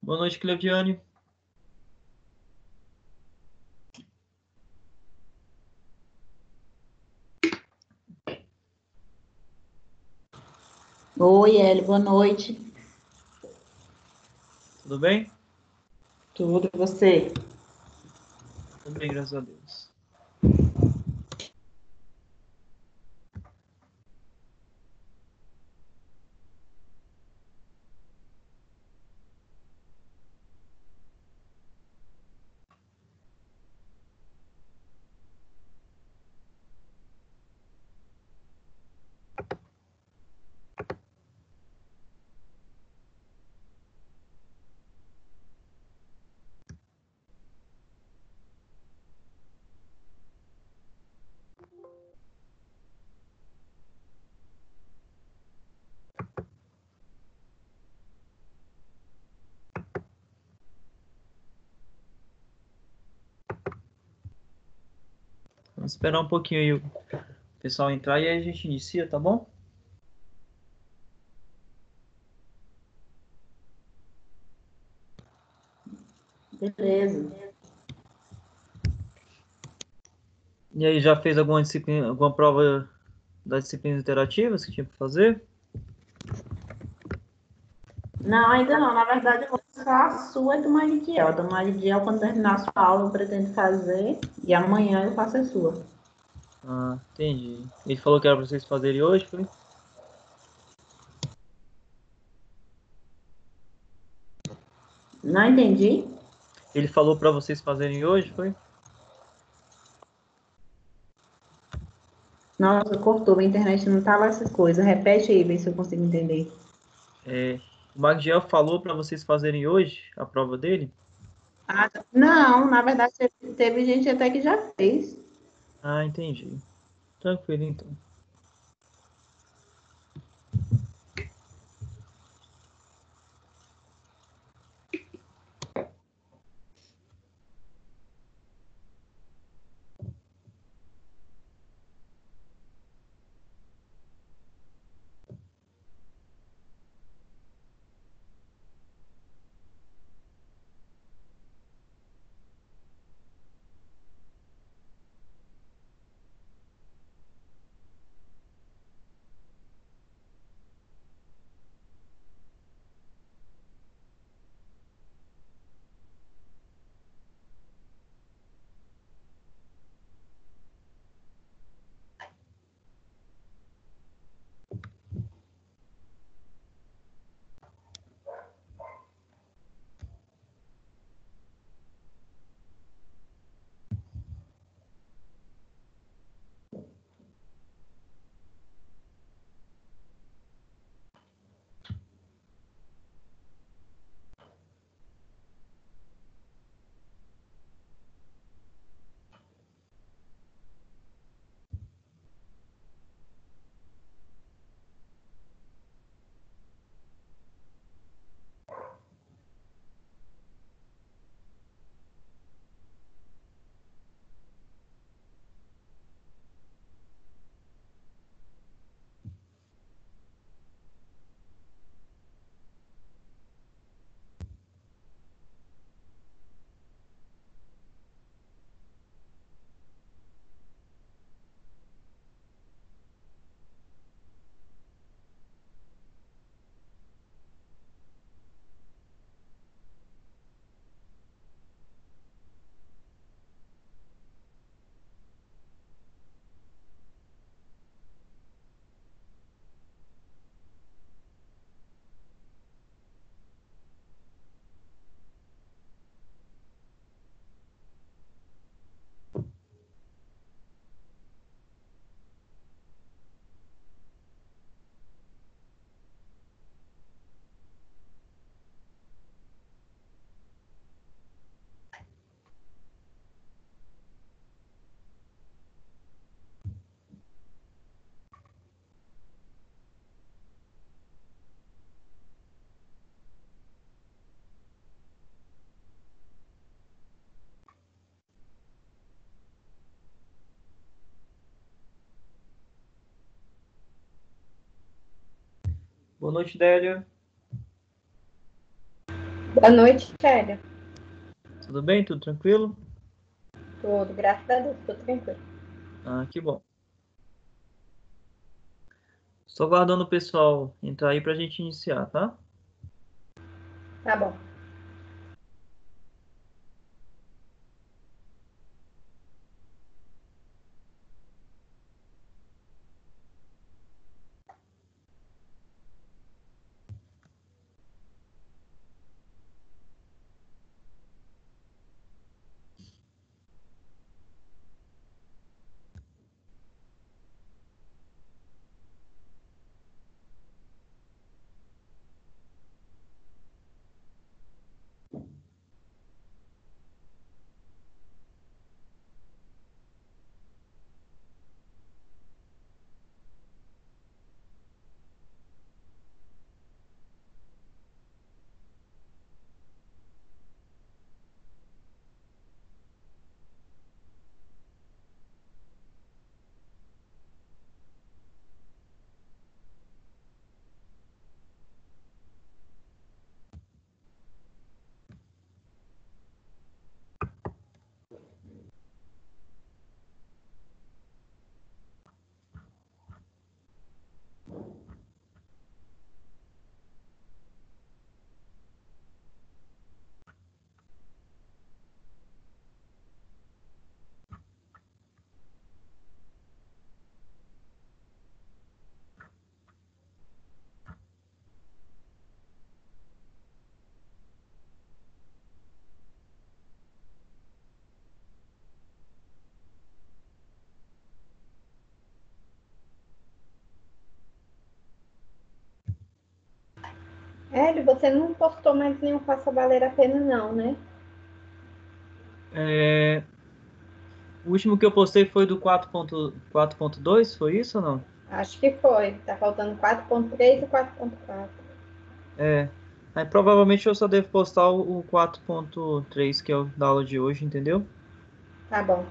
Boa noite, Cleviane. Oi, Eli, boa noite. Tudo bem? Tudo, e você? Tudo bem, graças a Deus. Vamos esperar um pouquinho aí o pessoal entrar e aí a gente inicia, tá bom? Beleza. E aí, já fez alguma disciplina, alguma prova das disciplinas interativas que tinha para fazer? Não, ainda não. Na verdade, eu vou buscar a sua e do Maridiel. Do Maridiel, quando terminar a sua aula, eu pretendo fazer. E amanhã eu faço a sua. Ah, entendi. Ele falou que era para vocês fazerem hoje, foi? Não entendi? Ele falou para vocês fazerem hoje, foi? Nossa, cortou. Minha internet não tava essa coisa. Repete aí, vê se eu consigo entender. É, o Magdiel falou para vocês fazerem hoje a prova dele? Ah, não, na verdade, teve gente até que já fez. Ah, entendi. Tranquilo, então. Boa noite, Délia. Boa noite, Célia. Tudo bem? Tudo tranquilo? Tudo, graças a Deus, tudo tranquilo. Ah, que bom. Estou aguardando o pessoal entrar aí para a gente iniciar, tá? Tá bom. Hélio, você não postou mais nenhum Faça Valer a Pena, não, né? O último que eu postei foi do 4.2, foi isso ou não? Acho que foi. Tá faltando 4.3 e 4.4. É. Aí provavelmente eu só devo postar o 4.3, que é o da aula de hoje, entendeu? Tá bom.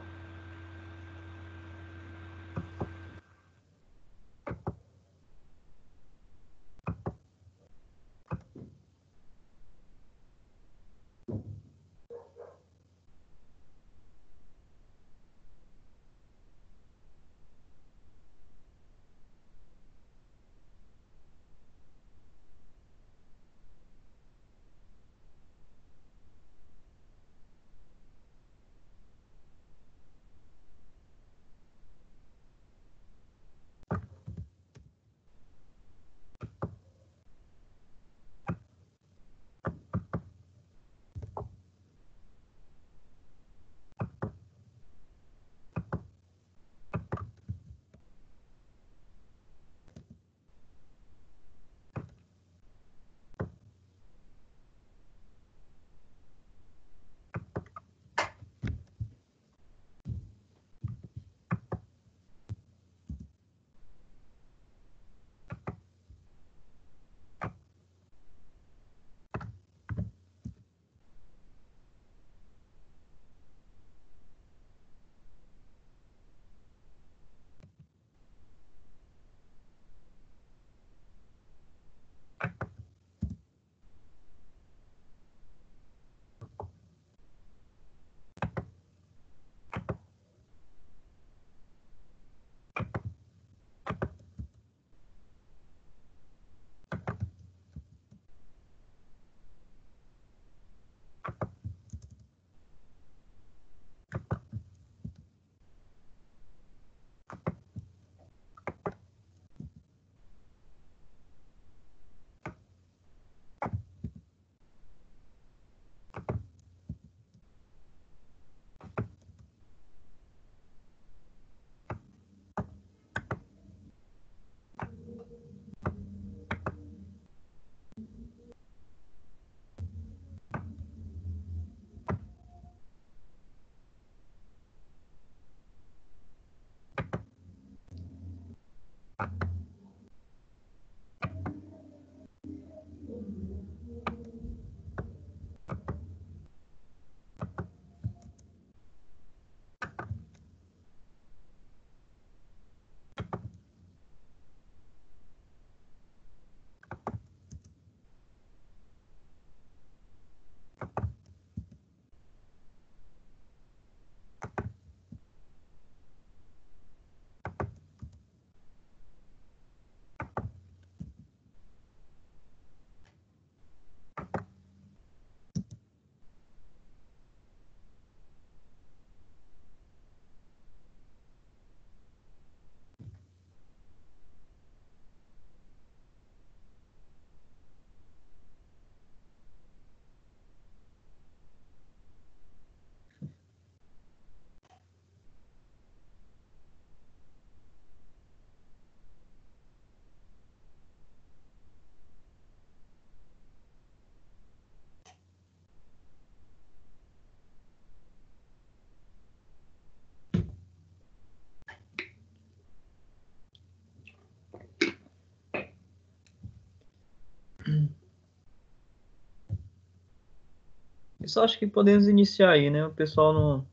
Eu só acho que podemos iniciar aí, né? O pessoal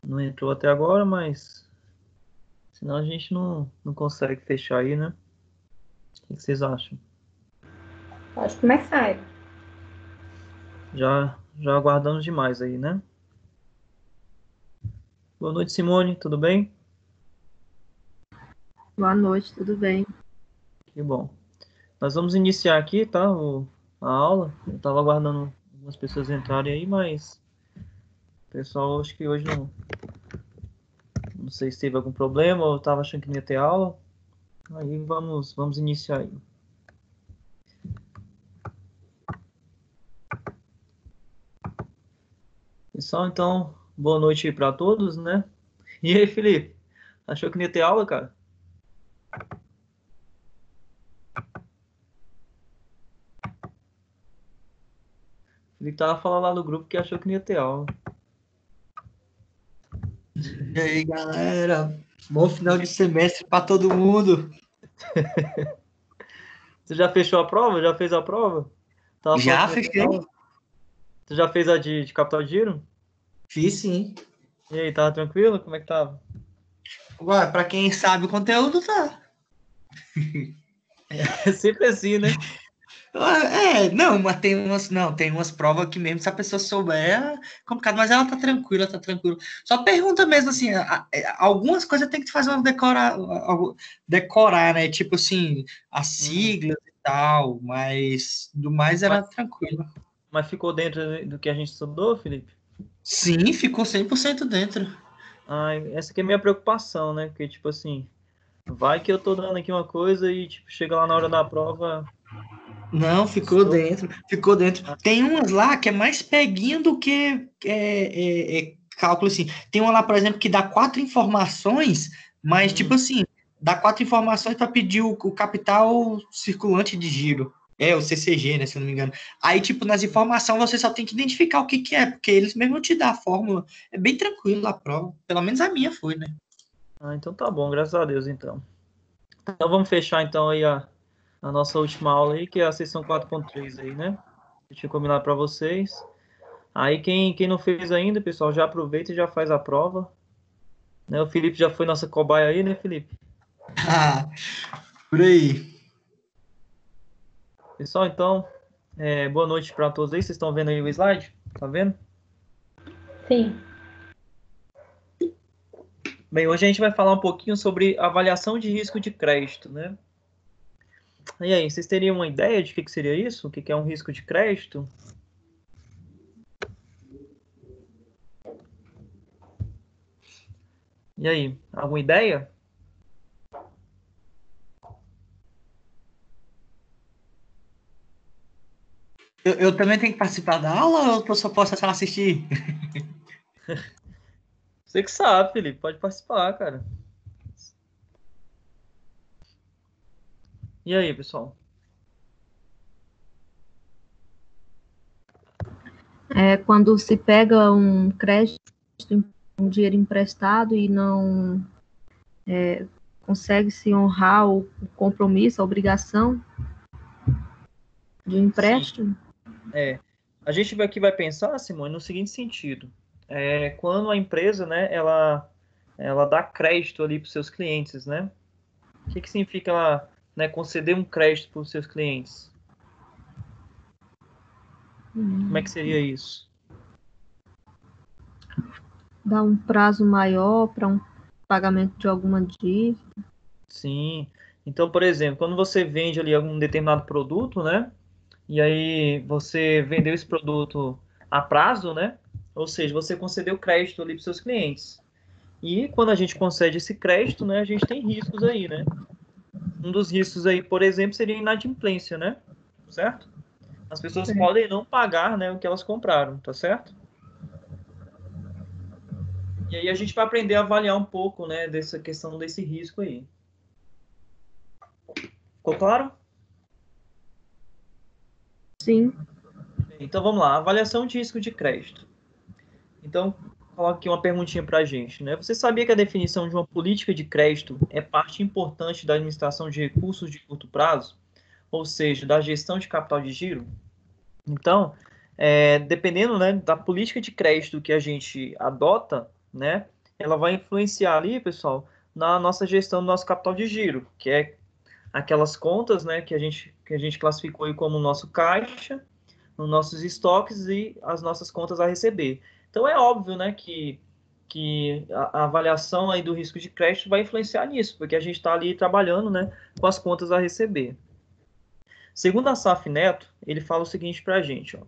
não entrou até agora, mas senão a gente não consegue fechar aí, né? O que vocês acham? Pode começar. Já aguardamos demais aí, né? Boa noite, Simone, tudo bem? Boa noite, tudo bem? Que bom. Nós vamos iniciar aqui, tá? A aula. Eu estava aguardando algumas pessoas entrarem aí, mas o pessoal acho que hoje não sei se teve algum problema ou estava achando que não ia ter aula. Aí vamos iniciar aí. Pessoal, então, boa noite aí para todos, né? E aí, Felipe? Achou que não ia ter aula, cara? Ele tava falando lá no grupo que achou que não ia ter aula. E aí, galera? Bom final de semestre para todo mundo. Você já fechou a prova? Já fez a prova? Tava falando Já que não ia ter fechei. aula. Você já fez a de capital de giro? Fiz sim. E aí, tava tranquilo? Como é que tava? Ué, para quem sabe o conteúdo, tá. É sempre assim, né? Não, mas tem umas provas que mesmo se a pessoa souber é complicado, mas ela tá tranquila, tá tranquila. Só pergunta mesmo assim, algumas coisas tem que fazer uma decorar, né? Tipo assim, as siglas e tal, mas do mais era tranquilo. Mas ficou dentro do que a gente estudou, Felipe? Sim, ficou 100% dentro. Ah, essa aqui é a minha preocupação, né? Porque, tipo assim, vai que eu tô dando aqui uma coisa e, tipo, chega lá na hora da prova... Não, ficou dentro, ficou dentro. Tem umas lá que é mais peguinho do que cálculo, assim. Tem uma lá, por exemplo, que dá 4 informações, mas, tipo assim, dá 4 informações para pedir o capital circulante de giro. É, o CCG, né, se eu não me engano. Aí, tipo, nas informações você só tem que identificar o que que é, porque eles mesmo te dão a fórmula. É bem tranquilo a prova. Pelo menos a minha foi, né? Ah, então tá bom, graças a Deus, então. Então vamos fechar, então, aí a nossa última aula aí, que é a sessão 4.3 aí, né? Eu tinha combinado para vocês. Aí quem não fez ainda, pessoal, já aproveita e já faz a prova. Né? O Felipe já foi nossa cobaia aí, né, Felipe? Ah, por aí. Pessoal, então, boa noite para todos aí. Vocês estão vendo aí o slide? Tá vendo? Sim. Bem, hoje a gente vai falar um pouquinho sobre avaliação de risco de crédito, né? E aí, vocês teriam uma ideia de que seria isso? O que é um risco de crédito? E aí, alguma ideia? Eu também tenho que participar da aula ou eu só posso só assistir? Você que sabe, Felipe, pode participar, cara. E aí, pessoal? Quando se pega um crédito, um dinheiro emprestado e não consegue se honrar o compromisso, a obrigação de um empréstimo. A gente aqui vai pensar, Simone, no seguinte sentido. Quando a empresa, né, ela dá crédito ali para os seus clientes, né? O que significa ela, né, conceder um crédito para os seus clientes? Como é que seria isso? Dá um prazo maior para um pagamento de alguma dívida. Sim. Então, por exemplo, quando você vende ali algum determinado produto, né? E aí você vendeu esse produto a prazo, né? Ou seja, você concedeu crédito ali para os seus clientes. E quando a gente concede esse crédito, né, a gente tem riscos aí, né? Um dos riscos aí, por exemplo, seria a inadimplência, né? Certo? As pessoas podem não pagar, né, o que elas compraram, tá certo? E aí a gente vai aprender a avaliar um pouco, né, dessa questão desse risco aí. Ficou claro? Sim. Então vamos lá, avaliação de risco de crédito. Então, coloca aqui uma perguntinha para a gente, né? Você sabia que a definição de uma política de crédito é parte importante da administração de recursos de curto prazo? ou seja, da gestão de capital de giro. Então, dependendo, né, da política de crédito que a gente adota, né, ela vai influenciar ali, pessoal, na nossa gestão do nosso capital de giro, que é aquelas contas, né, que a gente classificou aí como nosso caixa, os nossos estoques e as nossas contas a receber. Então é óbvio, né, que a avaliação aí do risco de crédito vai influenciar nisso, porque a gente está ali trabalhando, né, com as contas a receber. Segundo a SAF Neto, ele fala o seguinte para a gente, ó.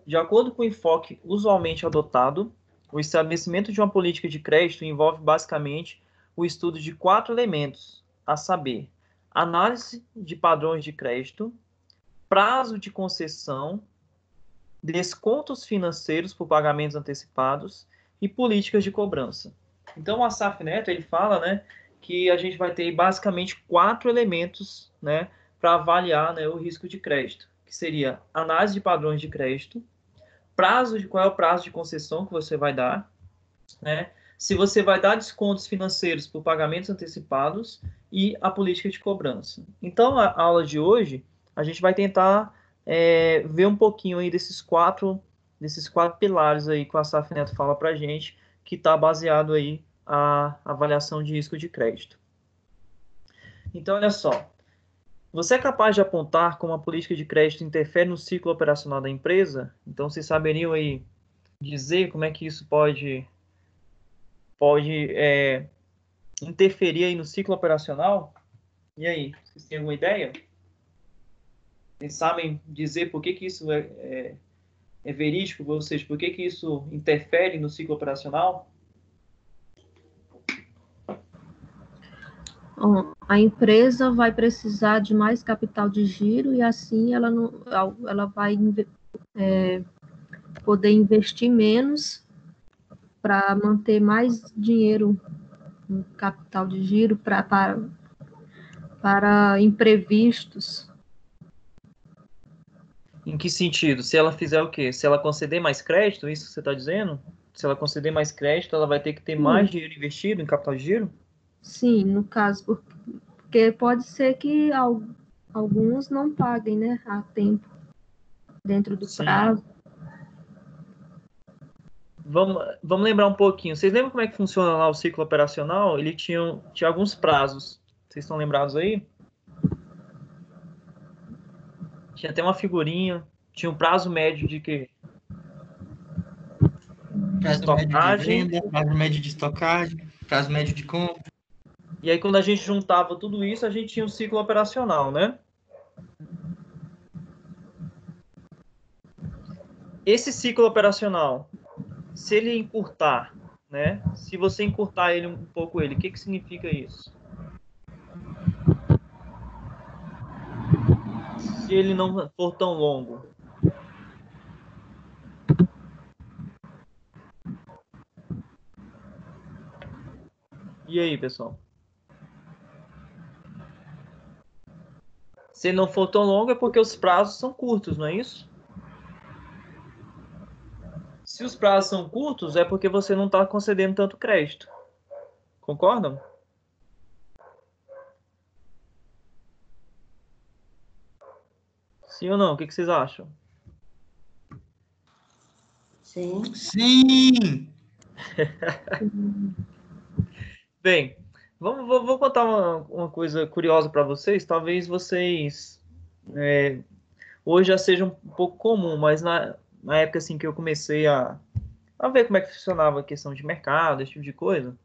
De acordo com o enfoque usualmente adotado, o estabelecimento de uma política de crédito envolve basicamente o estudo de 4 elementos, a saber, análise de padrões de crédito, prazo de concessão, descontos financeiros por pagamentos antecipados e políticas de cobrança. Então, o Asaf Neto, ele fala, né, que a gente vai ter basicamente 4 elementos, né, para avaliar, né, o risco de crédito, que seria análise de padrões de crédito, qual é o prazo de concessão que você vai dar, né, se você vai dar descontos financeiros por pagamentos antecipados e a política de cobrança. Então, a aula de hoje, a gente vai tentar ver um pouquinho aí desses quatro pilares aí que o Asaf Neto fala para a gente, que está baseado aí a avaliação de risco de crédito. Então, olha só. Você é capaz de apontar como a política de crédito interfere no ciclo operacional da empresa? Então, vocês saberiam aí dizer como é que isso pode interferir aí no ciclo operacional? E aí, vocês têm alguma ideia? Vocês sabem dizer por que isso é verídico, ou seja, por que isso interfere no ciclo operacional? Bom, a empresa vai precisar de mais capital de giro e assim ela vai poder investir menos para manter mais dinheiro no capital de giro para imprevistos. Em que sentido? Se ela fizer o quê? Se ela conceder mais crédito, isso que você está dizendo? Se ela conceder mais crédito, ela vai ter que ter mais dinheiro investido em capital de giro? Sim, no caso, porque pode ser que alguns não paguem, né, a tempo, dentro do prazo. Vamos lembrar um pouquinho. Vocês lembram como é que funciona lá o ciclo operacional? Ele tinha alguns prazos. Vocês estão lembrados aí? Tinha até uma figurinha. Tinha um prazo médio de quê? Prazo médio de venda, prazo médio de estocagem, prazo médio de compra. E aí, quando a gente juntava tudo isso, a gente tinha um ciclo operacional, né? Esse ciclo operacional, se ele encurtar, né? Se você encurtar ele um pouco, o que significa isso? Se ele não for tão longo. E aí, pessoal? Se não for tão longo é porque os prazos são curtos, não é isso? Se os prazos são curtos, é porque você não está concedendo tanto crédito. Concordam? Sim ou não? O que vocês acham? Sim. Sim! Bem, vou contar uma coisa curiosa para vocês. Talvez vocês hoje já seja um pouco comum, mas na época assim que eu comecei a ver como é que funcionava a questão de mercado, esse tipo de coisa.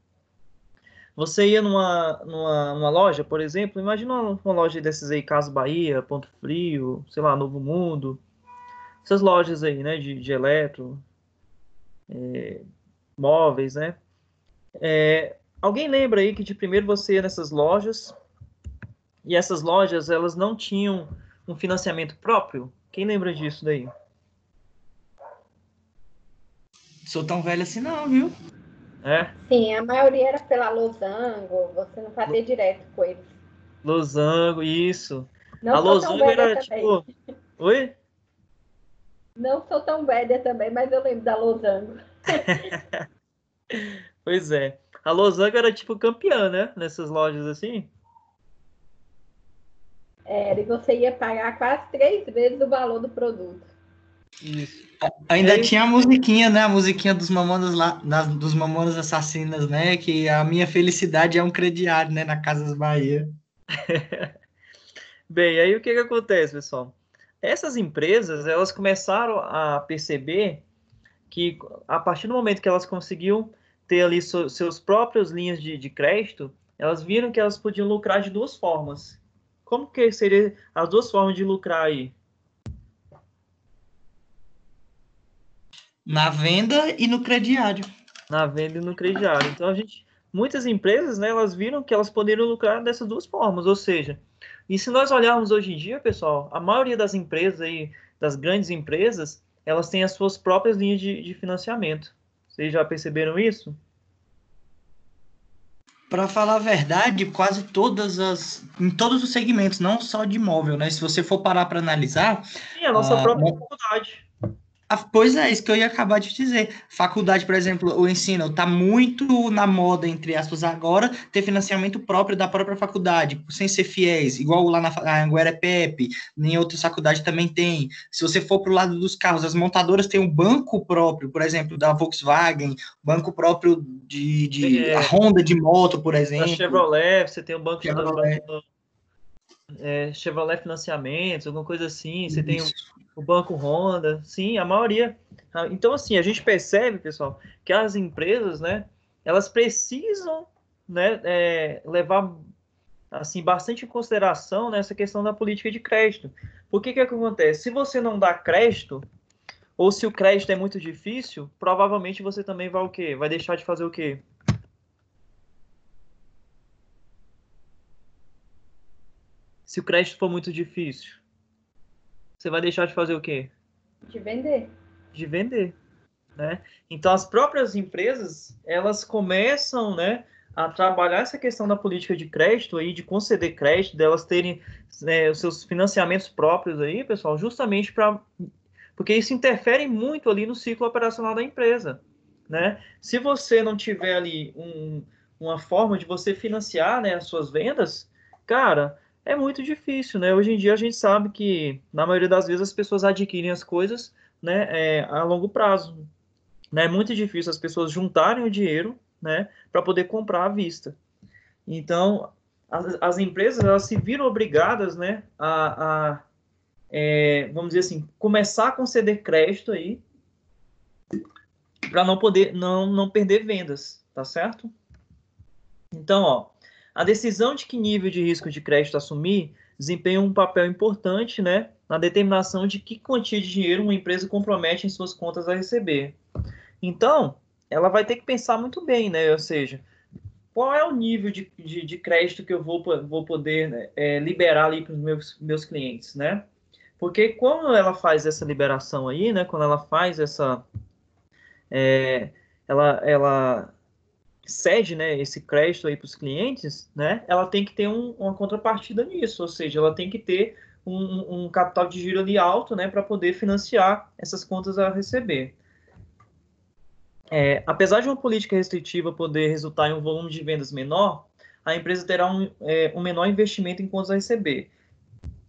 Você ia numa loja, por exemplo, imagina uma loja dessas aí, Casa Bahia, Ponto Frio, sei lá, Novo Mundo, essas lojas aí, né, de eletro, móveis, né? Alguém lembra aí que de primeiro você ia nessas lojas e essas lojas, elas não tinham um financiamento próprio? Quem lembra disso daí? Sou tão velho assim não, viu? Sim, a maioria era pela Losango, você não fazia direto com eles. Losango, isso. Não A sou tão Losango velha era também. tipo... Oi? Não sou tão velha também, mas eu lembro da Losango. Pois é. A Losango era tipo campeã, né? Nessas lojas assim. Era, e você ia pagar quase 3 vezes o valor do produto. Isso. Ainda É, tinha a musiquinha, né? A musiquinha dos Mamonas lá, dos Mamonas Assassinas, né? Que a minha felicidade é um crediário, né? Na Casas Bahia. bem, aí o que que acontece, pessoal? Essas empresas, elas começaram a perceber que a partir do momento que elas conseguiam ter ali seus próprios linhas de crédito, elas viram que elas podiam lucrar de duas formas. Como que seria as duas formas de lucrar aí? Na venda e no crediário. Na venda e no crediário. Então, muitas empresas, né, elas viram que elas poderiam lucrar dessas duas formas, ou seja, e se nós olharmos hoje em dia, pessoal, a maioria das empresas aí, das grandes empresas, elas têm as suas próprias linhas de financiamento. Vocês já perceberam isso? Para falar a verdade, quase em todos os segmentos, não só de imóvel, né? Se você for parar para analisar, Sim, a nossa própria faculdade. pois é, isso que eu ia acabar de dizer. Faculdade, por exemplo, o ensino está muito na moda, entre aspas, agora, ter financiamento próprio da própria faculdade, sem ser fiéis, igual lá na Anguera-Pepe, em outras faculdades também tem. Se você for para o lado dos carros, as montadoras têm um banco próprio, por exemplo, da Volkswagen, banco próprio a Honda de moto, por Da exemplo. Chevrolet, você tem o banco, Chevrolet. Chevrolet Financiamentos, alguma coisa assim, você tem Isso. o banco Honda, sim, a maioria. Então, assim, a gente percebe, pessoal, que as empresas, né, elas precisam, né, levar, assim, bastante em consideração nessa questão da política de crédito. Por que que acontece? Se você não dá crédito, ou se o crédito é muito difícil, provavelmente você também vai o quê? Vai deixar de fazer o quê? Se o crédito for muito difícil, você vai deixar de fazer o quê? De vender. De vender, né? Então, as próprias empresas, elas começam, né, a trabalhar essa questão da política de crédito aí, de conceder crédito, delas terem, né, os seus financiamentos próprios aí, pessoal, justamente para... Porque isso interfere muito ali no ciclo operacional da empresa, né? Se você não tiver ali uma forma de você financiar, né, as suas vendas, cara, é muito difícil, né? Hoje em dia a gente sabe que, na maioria das vezes, as pessoas adquirem as coisas, né, a longo prazo, né? É muito difícil as pessoas juntarem o dinheiro, né, para poder comprar à vista. Então, as empresas, elas se viram obrigadas, né, vamos dizer assim, começar a conceder crédito aí para não poder, não perder vendas, tá certo? Então, ó, a decisão de que nível de risco de crédito assumir desempenha um papel importante, né, na determinação de que quantia de dinheiro uma empresa compromete em suas contas a receber. Então, ela vai ter que pensar muito bem, né? Ou seja, qual é o nível de crédito que eu vou poder, né, liberar ali para os meus clientes, né? Porque quando ela faz essa liberação aí, né? Quando ela faz essa... ela cede, né, esse crédito aí para os clientes, né? Ela tem que ter uma contrapartida nisso, ou seja, ela tem que ter um capital de giro ali alto, né? Para poder financiar essas contas a receber. Apesar de uma política restritiva poder resultar em um volume de vendas menor, a empresa terá um menor investimento em contas a receber.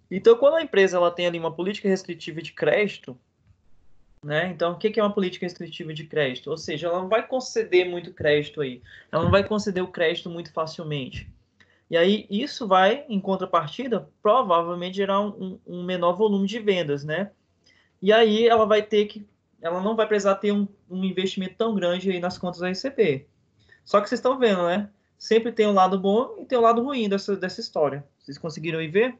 Então, quando a empresa ela tem ali uma política restritiva de crédito, né? Então, o que é uma política restritiva de crédito? Ou seja, ela não vai conceder muito crédito aí. Ela não vai conceder o crédito muito facilmente. E aí, isso vai, em contrapartida, provavelmente gerar um menor volume de vendas, né? E aí, ela não vai precisar ter um investimento tão grande aí nas contas a receber. Só que vocês estão vendo, né? Sempre tem um lado bom e tem um lado ruim dessa história. Vocês conseguiram ir ver?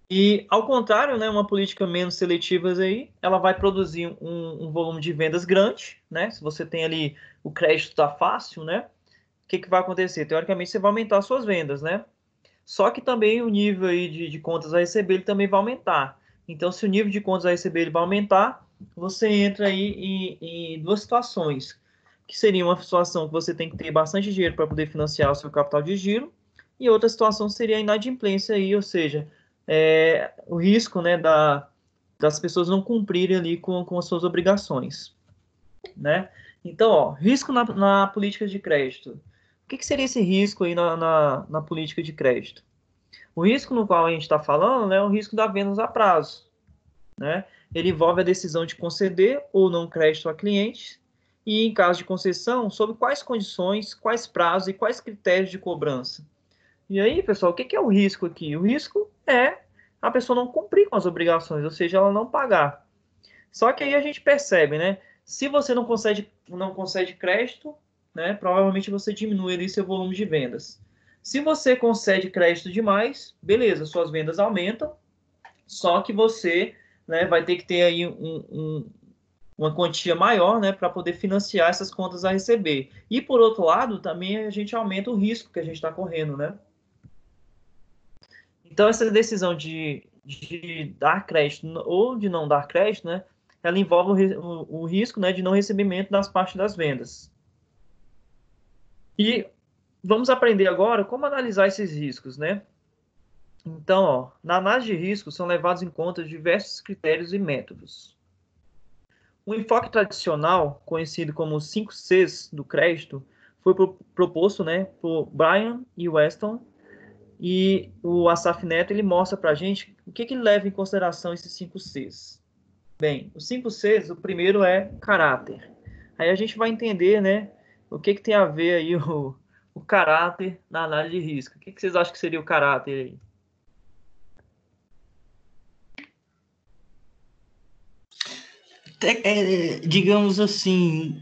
E, ao contrário, né, uma política menos seletiva aí, ela vai produzir um volume de vendas grande, né? Se você tem ali o crédito está fácil, né? O que vai acontecer? Teoricamente, você vai aumentar as suas vendas, né? Só que também o nível aí de contas a receber ele também vai aumentar. Então, se o nível de contas a receber ele vai aumentar, você entra aí em duas situações, que seria uma situação que você tem que ter bastante dinheiro para poder financiar o seu capital de giro, e outra situação seria a inadimplência aí, ou seja, o risco, né, das pessoas não cumprirem ali com as suas obrigações, né? Então, ó, risco na política de crédito. O que seria esse risco aí na política de crédito? O risco no qual a gente está falando, né, é o risco da vendas a prazo, né? Ele envolve a decisão de conceder ou não crédito a clientes e, em caso de concessão, sob quais condições, quais prazos e quais critérios de cobrança. E aí, pessoal, o que é o risco aqui? O risco é a pessoa não cumprir com as obrigações, ou seja, ela não pagar. Só que aí a gente percebe, né? Se você não concede crédito, né, provavelmente você diminui ali seu volume de vendas. Se você concede crédito demais, beleza, suas vendas aumentam, só que você, né, vai ter que ter aí uma quantia maior, né, para poder financiar essas contas a receber. E por outro lado, também a gente aumenta o risco que a gente está correndo, né? Então essa decisão de dar crédito ou de não dar crédito, né, ela envolve o risco, né, de não recebimento das partes das vendas. E vamos aprender agora como analisar esses riscos, né? Então, ó, na análise de risco são levados em conta diversos critérios e métodos. O enfoque tradicional, conhecido como os 5 Cs do crédito, foi proposto, né, por Brian e Weston, e o Asaf Neto ele mostra para a gente o que ele leva em consideração esses 5 Cs. Bem, os 5 Cs, o primeiro é caráter. Aí a gente vai entender, né, o que tem a ver aí o caráter na análise de risco. O que vocês acham que seria o caráter aí? Digamos assim,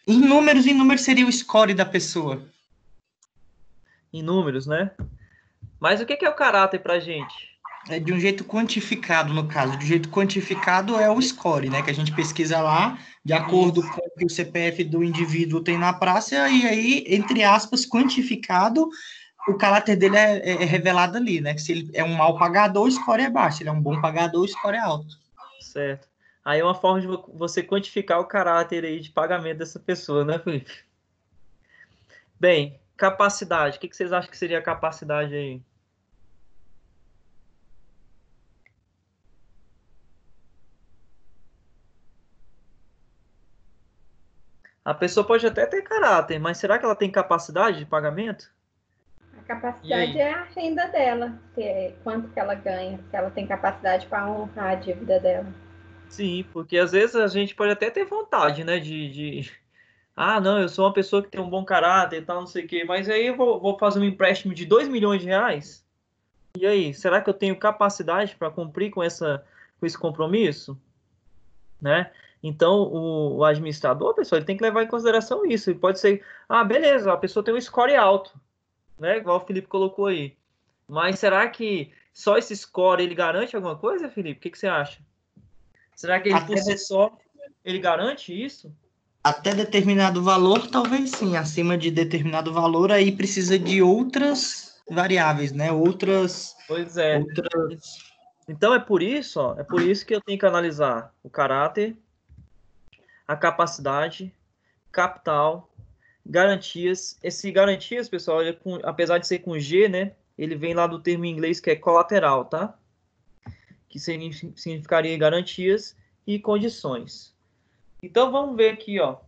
em números seria o score da pessoa. Em números, né? Mas o que é o caráter pra gente? É de um jeito quantificado, no caso. De um jeito quantificado é o score, né? Que a gente pesquisa lá, de acordo com o que o CPF do indivíduo tem na praça, e aí, entre aspas, quantificado, o caráter dele é revelado ali, né? Que se ele é um mau pagador, o score é baixo. Se ele é um bom pagador, o score é alto. Certo. Aí é uma forma de você quantificar o caráter aí de pagamento dessa pessoa, né, Felipe? Bem, capacidade. O que vocês acham que seria a capacidade aí? A pessoa pode até ter caráter, mas será que ela tem capacidade de pagamento? A capacidade é a renda dela, quanto que ela ganha, se ela tem capacidade para honrar a dívida dela. Sim, porque às vezes a gente pode até ter vontade, né, ah, não, eu sou uma pessoa que tem um bom caráter e tal, não sei o quê, mas aí eu vou fazer um empréstimo de 2 milhões de reais? E aí, será que eu tenho capacidade para cumprir com esse compromisso? Né? Então, o administrador, pessoal, ele tem que levar em consideração isso. E pode ser, ah, beleza, a pessoa tem um score alto, né? Igual o Felipe colocou aí. Mas será que só esse score ele garante alguma coisa, Felipe? O que você acha? Será que ele, por si só, ele garante isso? Até determinado valor, talvez sim. Acima de determinado valor, aí precisa de outras variáveis, né? Pois é. Então, é por isso que eu tenho que analisar o caráter, a capacidade, capital, garantias. Esse garantias, pessoal, apesar de ser com G, né? Ele vem lá do termo em inglês que é colateral, tá? Que significaria garantias e condições. Então, vamos ver aqui, ó,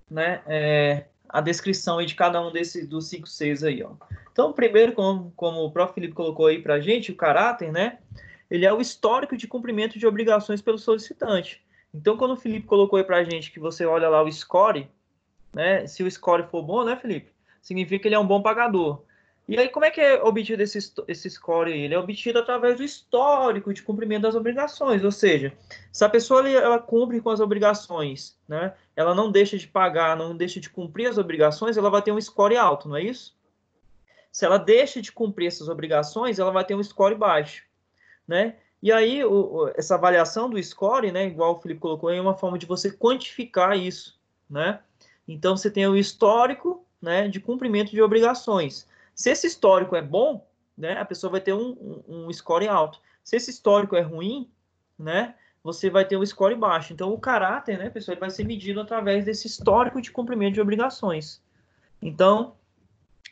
né? A descrição aí de cada um dos 5 Cs aí, ó. Então, primeiro, como o próprio Felipe colocou aí pra gente, o caráter, né? Ele é o histórico de cumprimento de obrigações pelo solicitante. Então, quando o Felipe colocou aí pra gente que você olha lá o score, né? Se o score for bom, né, Felipe? Significa que ele é um bom pagador. E aí, como é que é obtido esse score aí? Ele é obtido através do histórico de cumprimento das obrigações. Ou seja, se a pessoa ela cumpre com as obrigações, né? Ela não deixa de pagar, não deixa de cumprir as obrigações, ela vai ter um score alto, não é isso? Se ela deixa de cumprir essas obrigações, ela vai ter um score baixo, né? E aí, essa avaliação do score, né, igual o Felipe colocou, é uma forma de você quantificar isso, né? Então, você tem o histórico, né, de cumprimento de obrigações. Se esse histórico é bom, né, a pessoa vai ter um score alto. Se esse histórico é ruim, né, você vai ter um score baixo. Então, o caráter, né, pessoal, ele vai ser medido através desse histórico de cumprimento de obrigações. Então,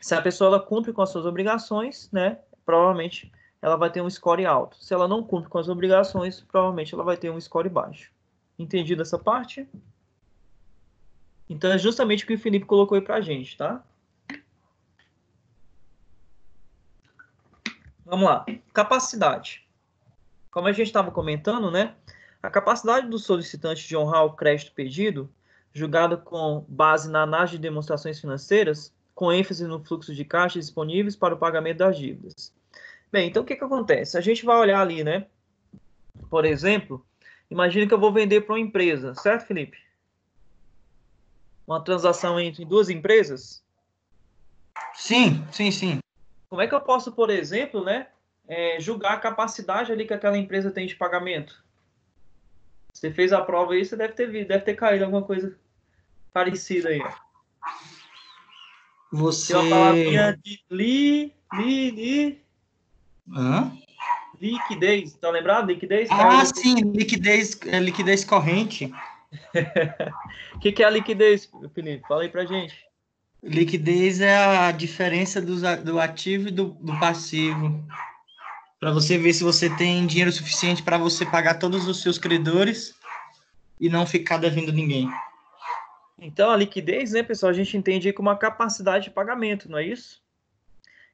se a pessoa ela cumpre com as suas obrigações, né, provavelmente ela vai ter um score alto. Se ela não cumpre com as obrigações, provavelmente ela vai ter um score baixo. Entendido essa parte? Então, é justamente o que o Felipe colocou aí para a gente, tá? Vamos lá. Capacidade. Como a gente estava comentando, né? A capacidade do solicitante de honrar o crédito pedido, julgado com base na análise de demonstrações financeiras, com ênfase no fluxo de caixa disponíveis para o pagamento das dívidas. Bem, então o que acontece? A gente vai olhar ali, né? Por exemplo, imagine que eu vou vender para uma empresa, certo, Felipe? Uma transação entre duas empresas. Sim, sim, sim. Como é que eu posso, por exemplo, né, julgar a capacidade ali que aquela empresa tem de pagamento? Você fez a prova aí, você deve ter caído alguma coisa parecida aí. Você... Tem uma palavrinha de Hã? liquidez. Tá lembrado? Liquidez? Ah, sim, liquidez corrente. O que é a liquidez, Felipe? Fala aí pra gente. Liquidez é a diferença do ativo e do passivo. Para você ver se você tem dinheiro suficiente para você pagar todos os seus credores e não ficar devendo ninguém. Então, a liquidez, né, pessoal, a gente entende aí como uma capacidade de pagamento, não é isso?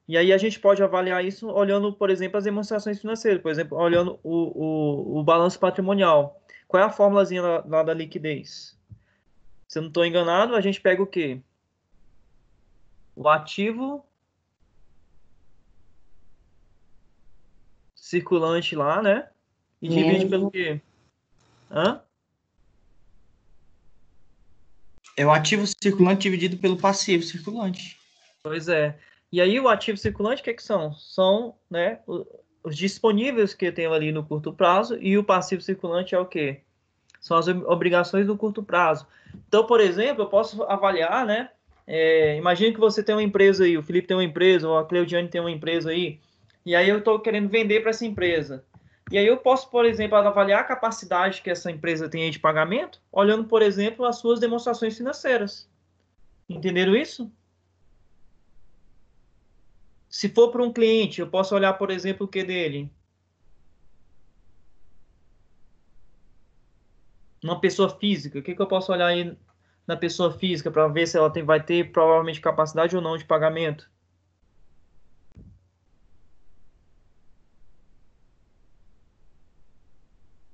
E aí a gente pode avaliar isso olhando, por exemplo, as demonstrações financeiras, por exemplo, olhando o balanço patrimonial. Qual é a formulazinha lá da liquidez? Se eu não estou enganado, a gente pega o quê? O ativo circulante lá, né? E divide pelo quê? Hã? É o ativo circulante dividido pelo passivo circulante. Pois é. E aí o ativo circulante, o que são? São, né, os disponíveis que eu tenho ali no curto prazo, e o passivo circulante é o quê? São as obrigações do curto prazo. Então, por exemplo, eu posso avaliar, né? Imagine que você tem uma empresa aí, o Felipe tem uma empresa, ou a Cleudiane tem uma empresa aí, e aí eu estou querendo vender para essa empresa. E aí eu posso, por exemplo, avaliar a capacidade que essa empresa tem de pagamento, olhando, por exemplo, as suas demonstrações financeiras. Entenderam isso? Se for para um cliente, eu posso olhar, por exemplo, o que dele? Uma pessoa física, o que eu posso olhar aí na pessoa física para ver se ela vai ter provavelmente capacidade ou não de pagamento?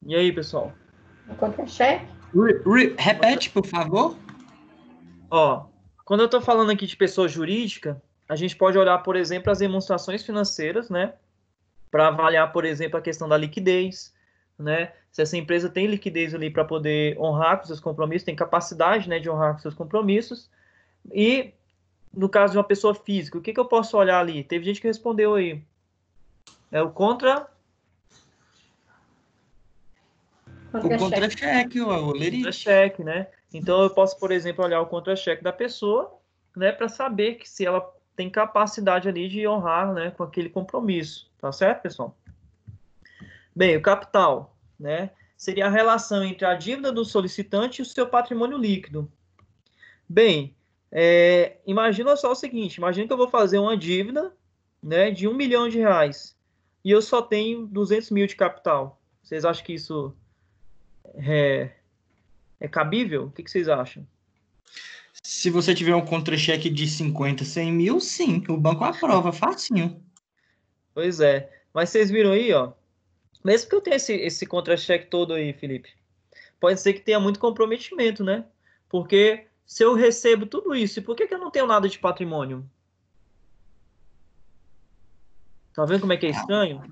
E aí, pessoal? O contra-cheque? Repete, por favor. Ó, quando eu estou falando aqui de pessoa jurídica, a gente pode olhar, por exemplo, as demonstrações financeiras, né? Para avaliar, por exemplo, a questão da liquidez, né? Se essa empresa tem liquidez ali para poder honrar com seus compromissos, tem capacidade, né, de honrar com seus compromissos. E no caso de uma pessoa física, o que eu posso olhar ali? Teve gente que respondeu aí. É o O contra-cheque, o lerite. contra-cheque, né? Então eu posso, por exemplo, olhar o contra-cheque da pessoa, né, para saber que se ela tem capacidade ali de honrar, né, com aquele compromisso, tá certo, pessoal? Bem, o capital, né, seria a relação entre a dívida do solicitante e o seu patrimônio líquido. Bem, imagina só o seguinte, imagina que eu vou fazer uma dívida, né, de R$1 milhão e eu só tenho 200 mil de capital. Vocês acham que isso é cabível? O que vocês acham? Se você tiver um contra-cheque de 50, 100 mil, sim, o banco aprova, facinho. Pois é. Mas vocês viram aí, ó. Mesmo que eu tenha esse contra-cheque todo aí, Felipe, pode ser que tenha muito comprometimento, né? Porque se eu recebo tudo isso, por que eu não tenho nada de patrimônio? Tá vendo como é que é estranho?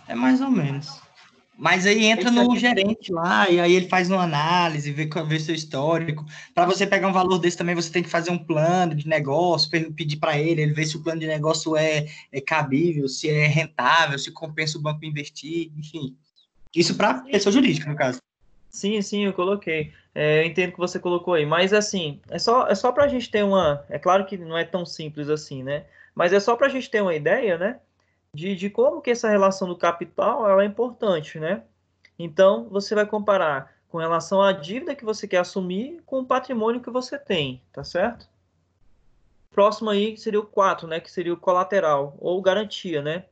É mais ou menos. Mas aí entra no gerente lá, e aí ele faz uma análise, vê seu histórico. Para você pegar um valor desse também, você tem que fazer um plano de negócio, pedir para ele ver se o plano de negócio é cabível, se é rentável, se compensa o banco investir, enfim. Isso para pessoa jurídica, no caso. Sim, eu coloquei. Eu entendo que você colocou aí, mas assim, é só para a gente ter uma. É claro que não é tão simples assim, né? Mas é só para a gente ter uma ideia, né? De como que essa relação do capital ela é importante, né? Então, você vai comparar com relação à dívida que você quer assumir com o patrimônio que você tem, tá certo? Próximo aí seria o 4, né? Que seria o colateral, ou garantia, né?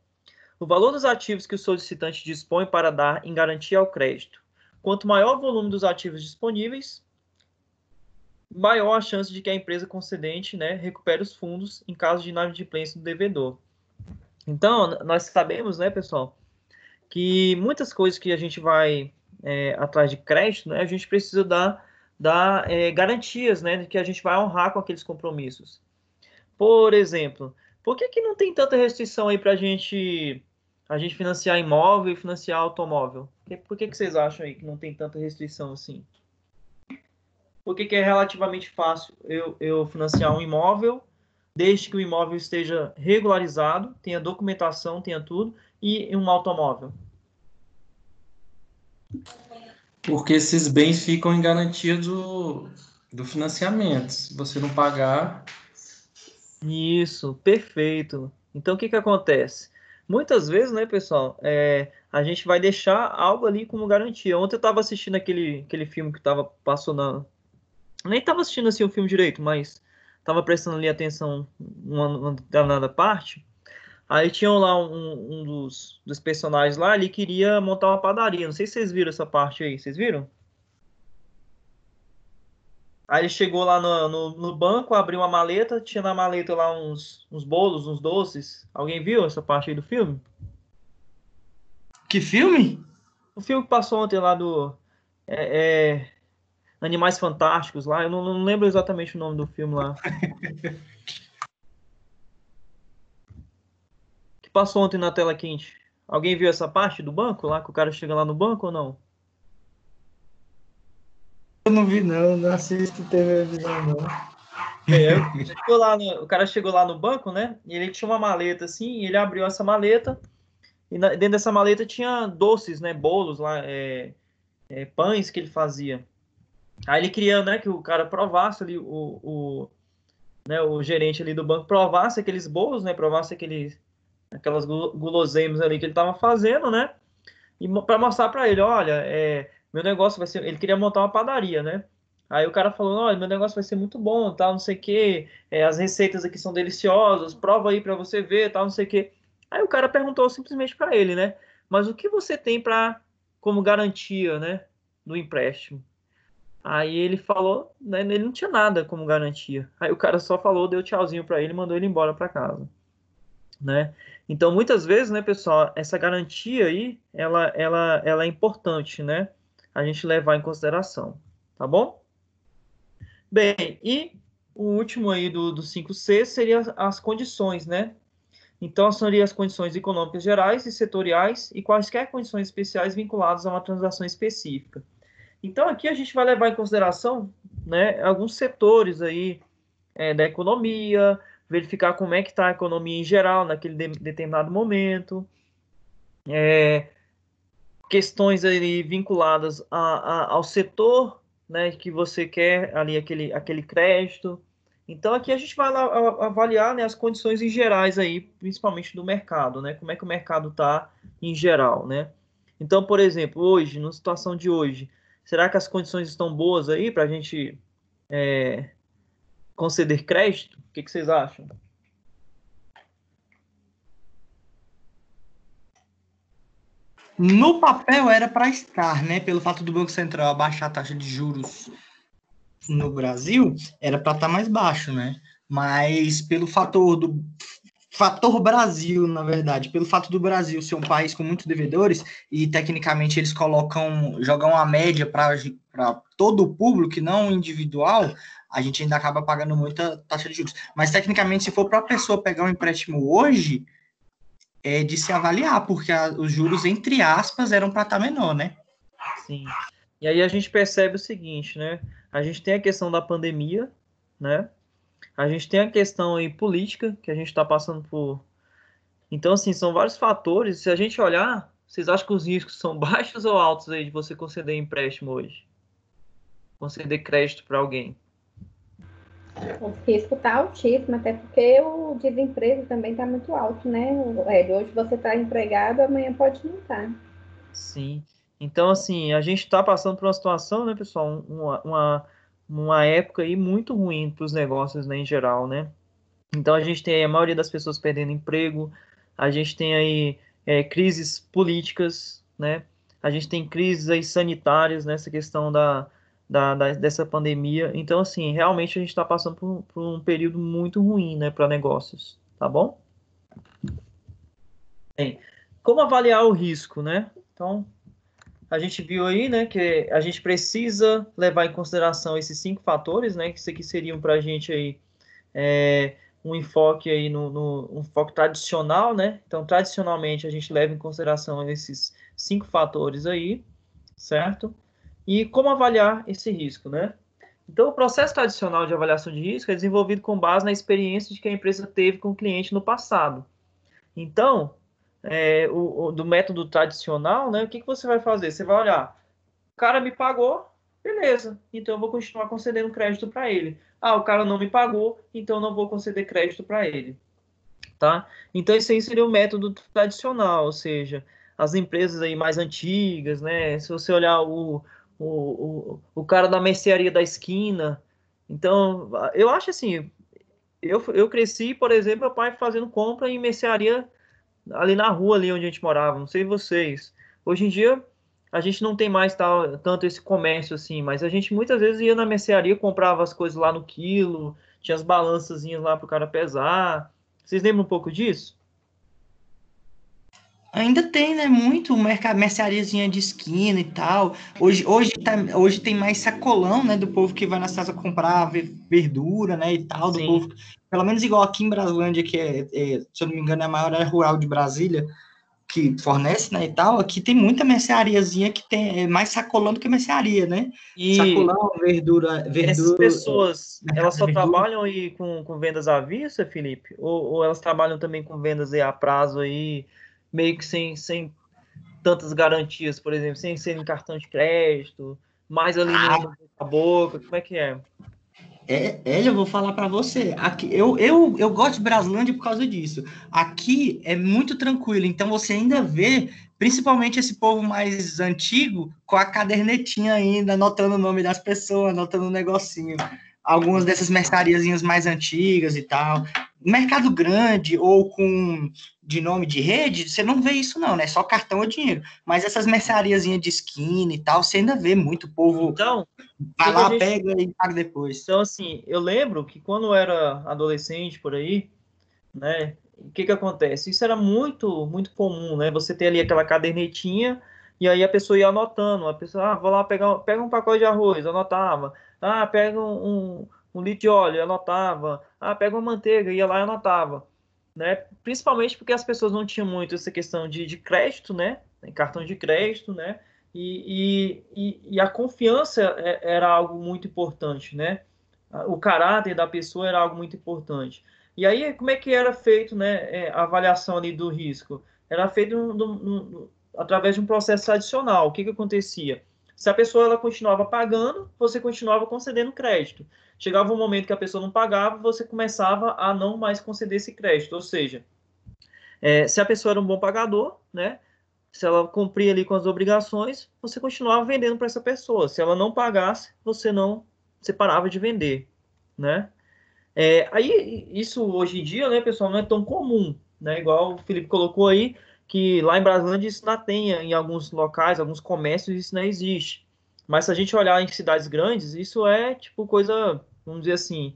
o valor dos ativos que o solicitante dispõe para dar em garantia ao crédito. Quanto maior o volume dos ativos disponíveis, maior a chance de que a empresa concedente, né, recupere os fundos em caso de inadimplência do devedor. Então, nós sabemos, né, pessoal, que muitas coisas que a gente vai atrás de crédito, né, a gente precisa dar garantias, né, de que a gente vai honrar com aqueles compromissos. Por exemplo, por que não tem tanta restrição aí para a gente financiar imóvel e financiar automóvel? Por que vocês acham aí que não tem tanta restrição assim? Por que é relativamente fácil eu financiar um imóvel, desde que o imóvel esteja regularizado, tenha documentação, tenha tudo, e um automóvel? Porque esses bens ficam em garantia do financiamento. Se você não pagar... Isso, perfeito. Então, o que acontece? Muitas vezes, né, pessoal, a gente vai deixar algo ali como garantia. Ontem eu estava assistindo aquele filme que passou na... Nem estava assistindo assim o filme direito, mas estava prestando ali atenção uma determinada parte. Aí tinham lá um dos personagens lá, ele queria montar uma padaria. Não sei se vocês viram essa parte aí. Vocês viram? Aí ele chegou lá no banco, abriu uma maleta, tinha na maleta lá uns bolos, uns doces. Alguém viu essa parte aí do filme? Que filme? O filme que passou ontem lá do Animais Fantásticos lá, eu não lembro exatamente o nome do filme lá. Que passou ontem na tela quente. Alguém viu essa parte do banco lá, que o cara chega lá no banco ou não? Eu não vi, não assisto televisão, não. O cara chegou lá no banco, né? E ele tinha uma maleta assim, e ele abriu essa maleta, e dentro dessa maleta tinha doces, né? Bolos lá, pães que ele fazia. Aí ele queria, né, que o cara provasse ali, o gerente ali do banco provasse aqueles bolos, né? Provasse aquelas guloseimas ali que ele estava fazendo, né? E para mostrar para ele, olha, meu negócio vai ser... Ele queria montar uma padaria, né? Aí o cara falou, olha, meu negócio vai ser muito bom, tal, não sei o quê. As receitas aqui são deliciosas, prova aí para você ver, tal, não sei o quê. Aí o cara perguntou simplesmente para ele, né? Mas o que você tem como garantia, né, do empréstimo? Aí ele falou, né, ele não tinha nada como garantia. Aí o cara só falou, deu tchauzinho para ele e mandou ele embora para casa, né? Então, muitas vezes, né, pessoal, essa garantia aí, ela é importante, né? A gente levar em consideração, tá bom? Bem, e o último aí do 5C seria as condições, né? Então, seriam as condições econômicas gerais e setoriais e quaisquer condições especiais vinculadas a uma transação específica. Então, aqui a gente vai levar em consideração, né, alguns setores aí da economia, verificar como é que está a economia em geral naquele determinado momento, questões ali vinculadas ao setor, né, que você quer ali aquele crédito. Então aqui a gente vai avaliar, né, as condições em gerais aí, principalmente do mercado, né, como é que o mercado está em geral, né. Então, por exemplo, hoje, na situação de hoje, será que as condições estão boas aí para a gente conceder crédito? O que vocês acham? No papel era para estar, né? Pelo fato do Banco Central abaixar a taxa de juros no Brasil, era para estar mais baixo, né? Mas pelo fator Brasil, na verdade, pelo fato do Brasil ser um país com muitos devedores e tecnicamente eles jogam a média para todo o público e não individual, a gente ainda acaba pagando muita taxa de juros. Mas tecnicamente, se for para a pessoa pegar um empréstimo hoje, é de se avaliar, porque os juros, entre aspas, eram para estar menor, né? Sim. E aí a gente percebe o seguinte, né? A gente tem a questão da pandemia, né? A gente tem a questão aí política, que a gente está passando por... Então, assim, são vários fatores. Se a gente olhar, vocês acham que os riscos são baixos ou altos aí de você conceder empréstimo hoje? Conceder crédito para alguém? O risco está altíssimo, até porque o desemprego também está muito alto, né? Hoje você está empregado, amanhã pode não estar. Sim. Então, assim, a gente está passando por uma situação, né, pessoal? Uma época aí muito ruim para os negócios, né, em geral, né? Então, a gente tem aí a maioria das pessoas perdendo emprego, a gente tem aí crises políticas, né? A gente tem crises aí sanitárias nessa questão dessa pandemia. Então, assim, realmente a gente está passando por um período muito ruim, né, para negócios, tá bom? Bem, como avaliar o risco, né? Então, a gente viu aí, né, que a gente precisa levar em consideração esses 5 fatores, né, que isso aqui seriam para a gente aí um enfoque aí um foco tradicional, né? Então, tradicionalmente, a gente leva em consideração esses 5 fatores aí, certo? E como avaliar esse risco, né? Então, o processo tradicional de avaliação de risco é desenvolvido com base na experiência de que a empresa teve com o cliente no passado. Então, do método tradicional, né? O que você vai fazer? Você vai olhar, o cara me pagou, beleza, então eu vou continuar concedendo crédito para ele. Ah, o cara não me pagou, então eu não vou conceder crédito para ele, tá? Então esse aí seria o método tradicional, ou seja, as empresas aí mais antigas, né? Se você olhar o cara da mercearia da esquina, então eu acho assim, eu cresci, por exemplo, meu pai fazendo compra em mercearia ali na rua ali onde a gente morava, não sei vocês. Hoje em dia a gente não tem mais tanto esse comércio assim, mas a gente muitas vezes ia na mercearia, comprava as coisas lá no quilo, tinha as balançazinhas lá para o cara pesar. Vocês lembram um pouco disso? Ainda tem, né? Muito merceariazinha de esquina e tal. Hoje tem mais sacolão, né? Do povo que vai na casa comprar verdura, né? E tal, do Sim. povo. Pelo menos igual aqui em Braslândia, que se eu não me engano, é a maior área rural de Brasília, que fornece, né? E tal. Aqui tem muita merceariazinha que tem mais sacolão do que mercearia, né? E Sacolão, verdura, essas pessoas, mercado elas de só verdura. trabalham aí com vendas à vista, Felipe? Ou elas trabalham também com vendas aí a prazo aí, meio que sem tantas garantias, por exemplo, sem ser em cartão de crédito, mais ali no boca a boca, como é que é? Eu vou falar para você. Aqui, eu gosto de Braslândia por causa disso. Aqui é muito tranquilo, então você ainda vê, principalmente esse povo mais antigo, com a cadernetinha ainda, anotando o nome das pessoas, anotando um negocinho. Algumas dessas merceariazinhas mais antigas e tal. Mercado grande ou com de nome de rede, você não vê isso não, né? Só cartão ou dinheiro. Mas essas merceariazinhas de esquina e tal, você ainda vê muito povo. Então, o Vai que que a lá, gente... pega e paga depois. Então, assim, eu lembro que quando eu era adolescente por aí, né, o que que acontece? Isso era muito, muito comum, né? Você ter ali aquela cadernetinha e aí a pessoa ia anotando. A pessoa, vou lá pega um pacote de arroz, anotava. Ah, pega um litro de óleo, anotava. Ah, pega uma manteiga, ia lá e anotava. Né? Principalmente porque as pessoas não tinham muito essa questão de crédito, né? Cartão de crédito, né? E a confiança era algo muito importante, né? O caráter da pessoa era algo muito importante. E aí, como é que era feito, né, a avaliação ali do risco? Era feito através de um processo tradicional. O que que acontecia? Se a pessoa ela continuava pagando, você continuava concedendo crédito. Chegava um momento que a pessoa não pagava, você começava a não mais conceder esse crédito. Ou seja, se a pessoa era um bom pagador, né, se ela cumpria ali com as obrigações, você continuava vendendo para essa pessoa. Se ela não pagasse, você parava de vender, né? Aí, isso hoje em dia, né, pessoal, não é tão comum, né? Igual o Felipe colocou aí, que lá em Brasilândia isso não tem, em alguns locais, alguns comércios, isso não existe. Mas se a gente olhar em cidades grandes, isso é, tipo, coisa, vamos dizer assim,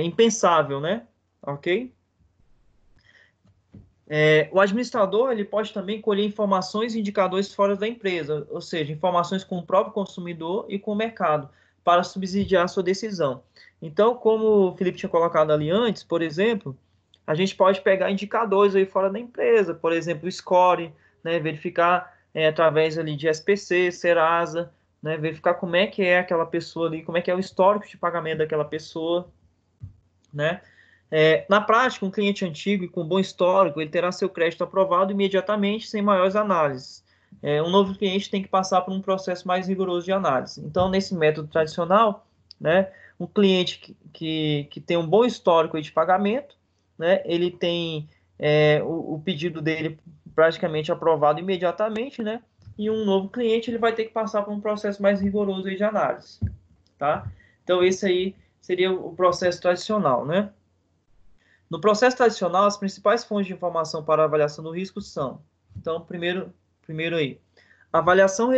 impensável, né? Ok? O administrador, ele pode também colher informações e indicadores fora da empresa, ou seja, informações com o próprio consumidor e com o mercado, para subsidiar a sua decisão. Então, como o Felipe tinha colocado ali antes, por exemplo, a gente pode pegar indicadores aí fora da empresa, por exemplo, o score, né, verificar através ali de SPC, Serasa, né, verificar como é que é aquela pessoa ali, como é que é o histórico de pagamento daquela pessoa, né? Na prática, um cliente antigo e com bom histórico, ele terá seu crédito aprovado imediatamente, sem maiores análises. Um novo cliente tem que passar por um processo mais rigoroso de análise. Então, nesse método tradicional, né, um cliente que tem um bom histórico de pagamento, né, ele tem o pedido dele praticamente aprovado imediatamente, né, e um novo cliente ele vai ter que passar por um processo mais rigoroso de análise, tá? Então, esse aí seria o processo tradicional, né? No processo tradicional, as principais fontes de informação para a avaliação do risco são Então, primeiro aí, avaliação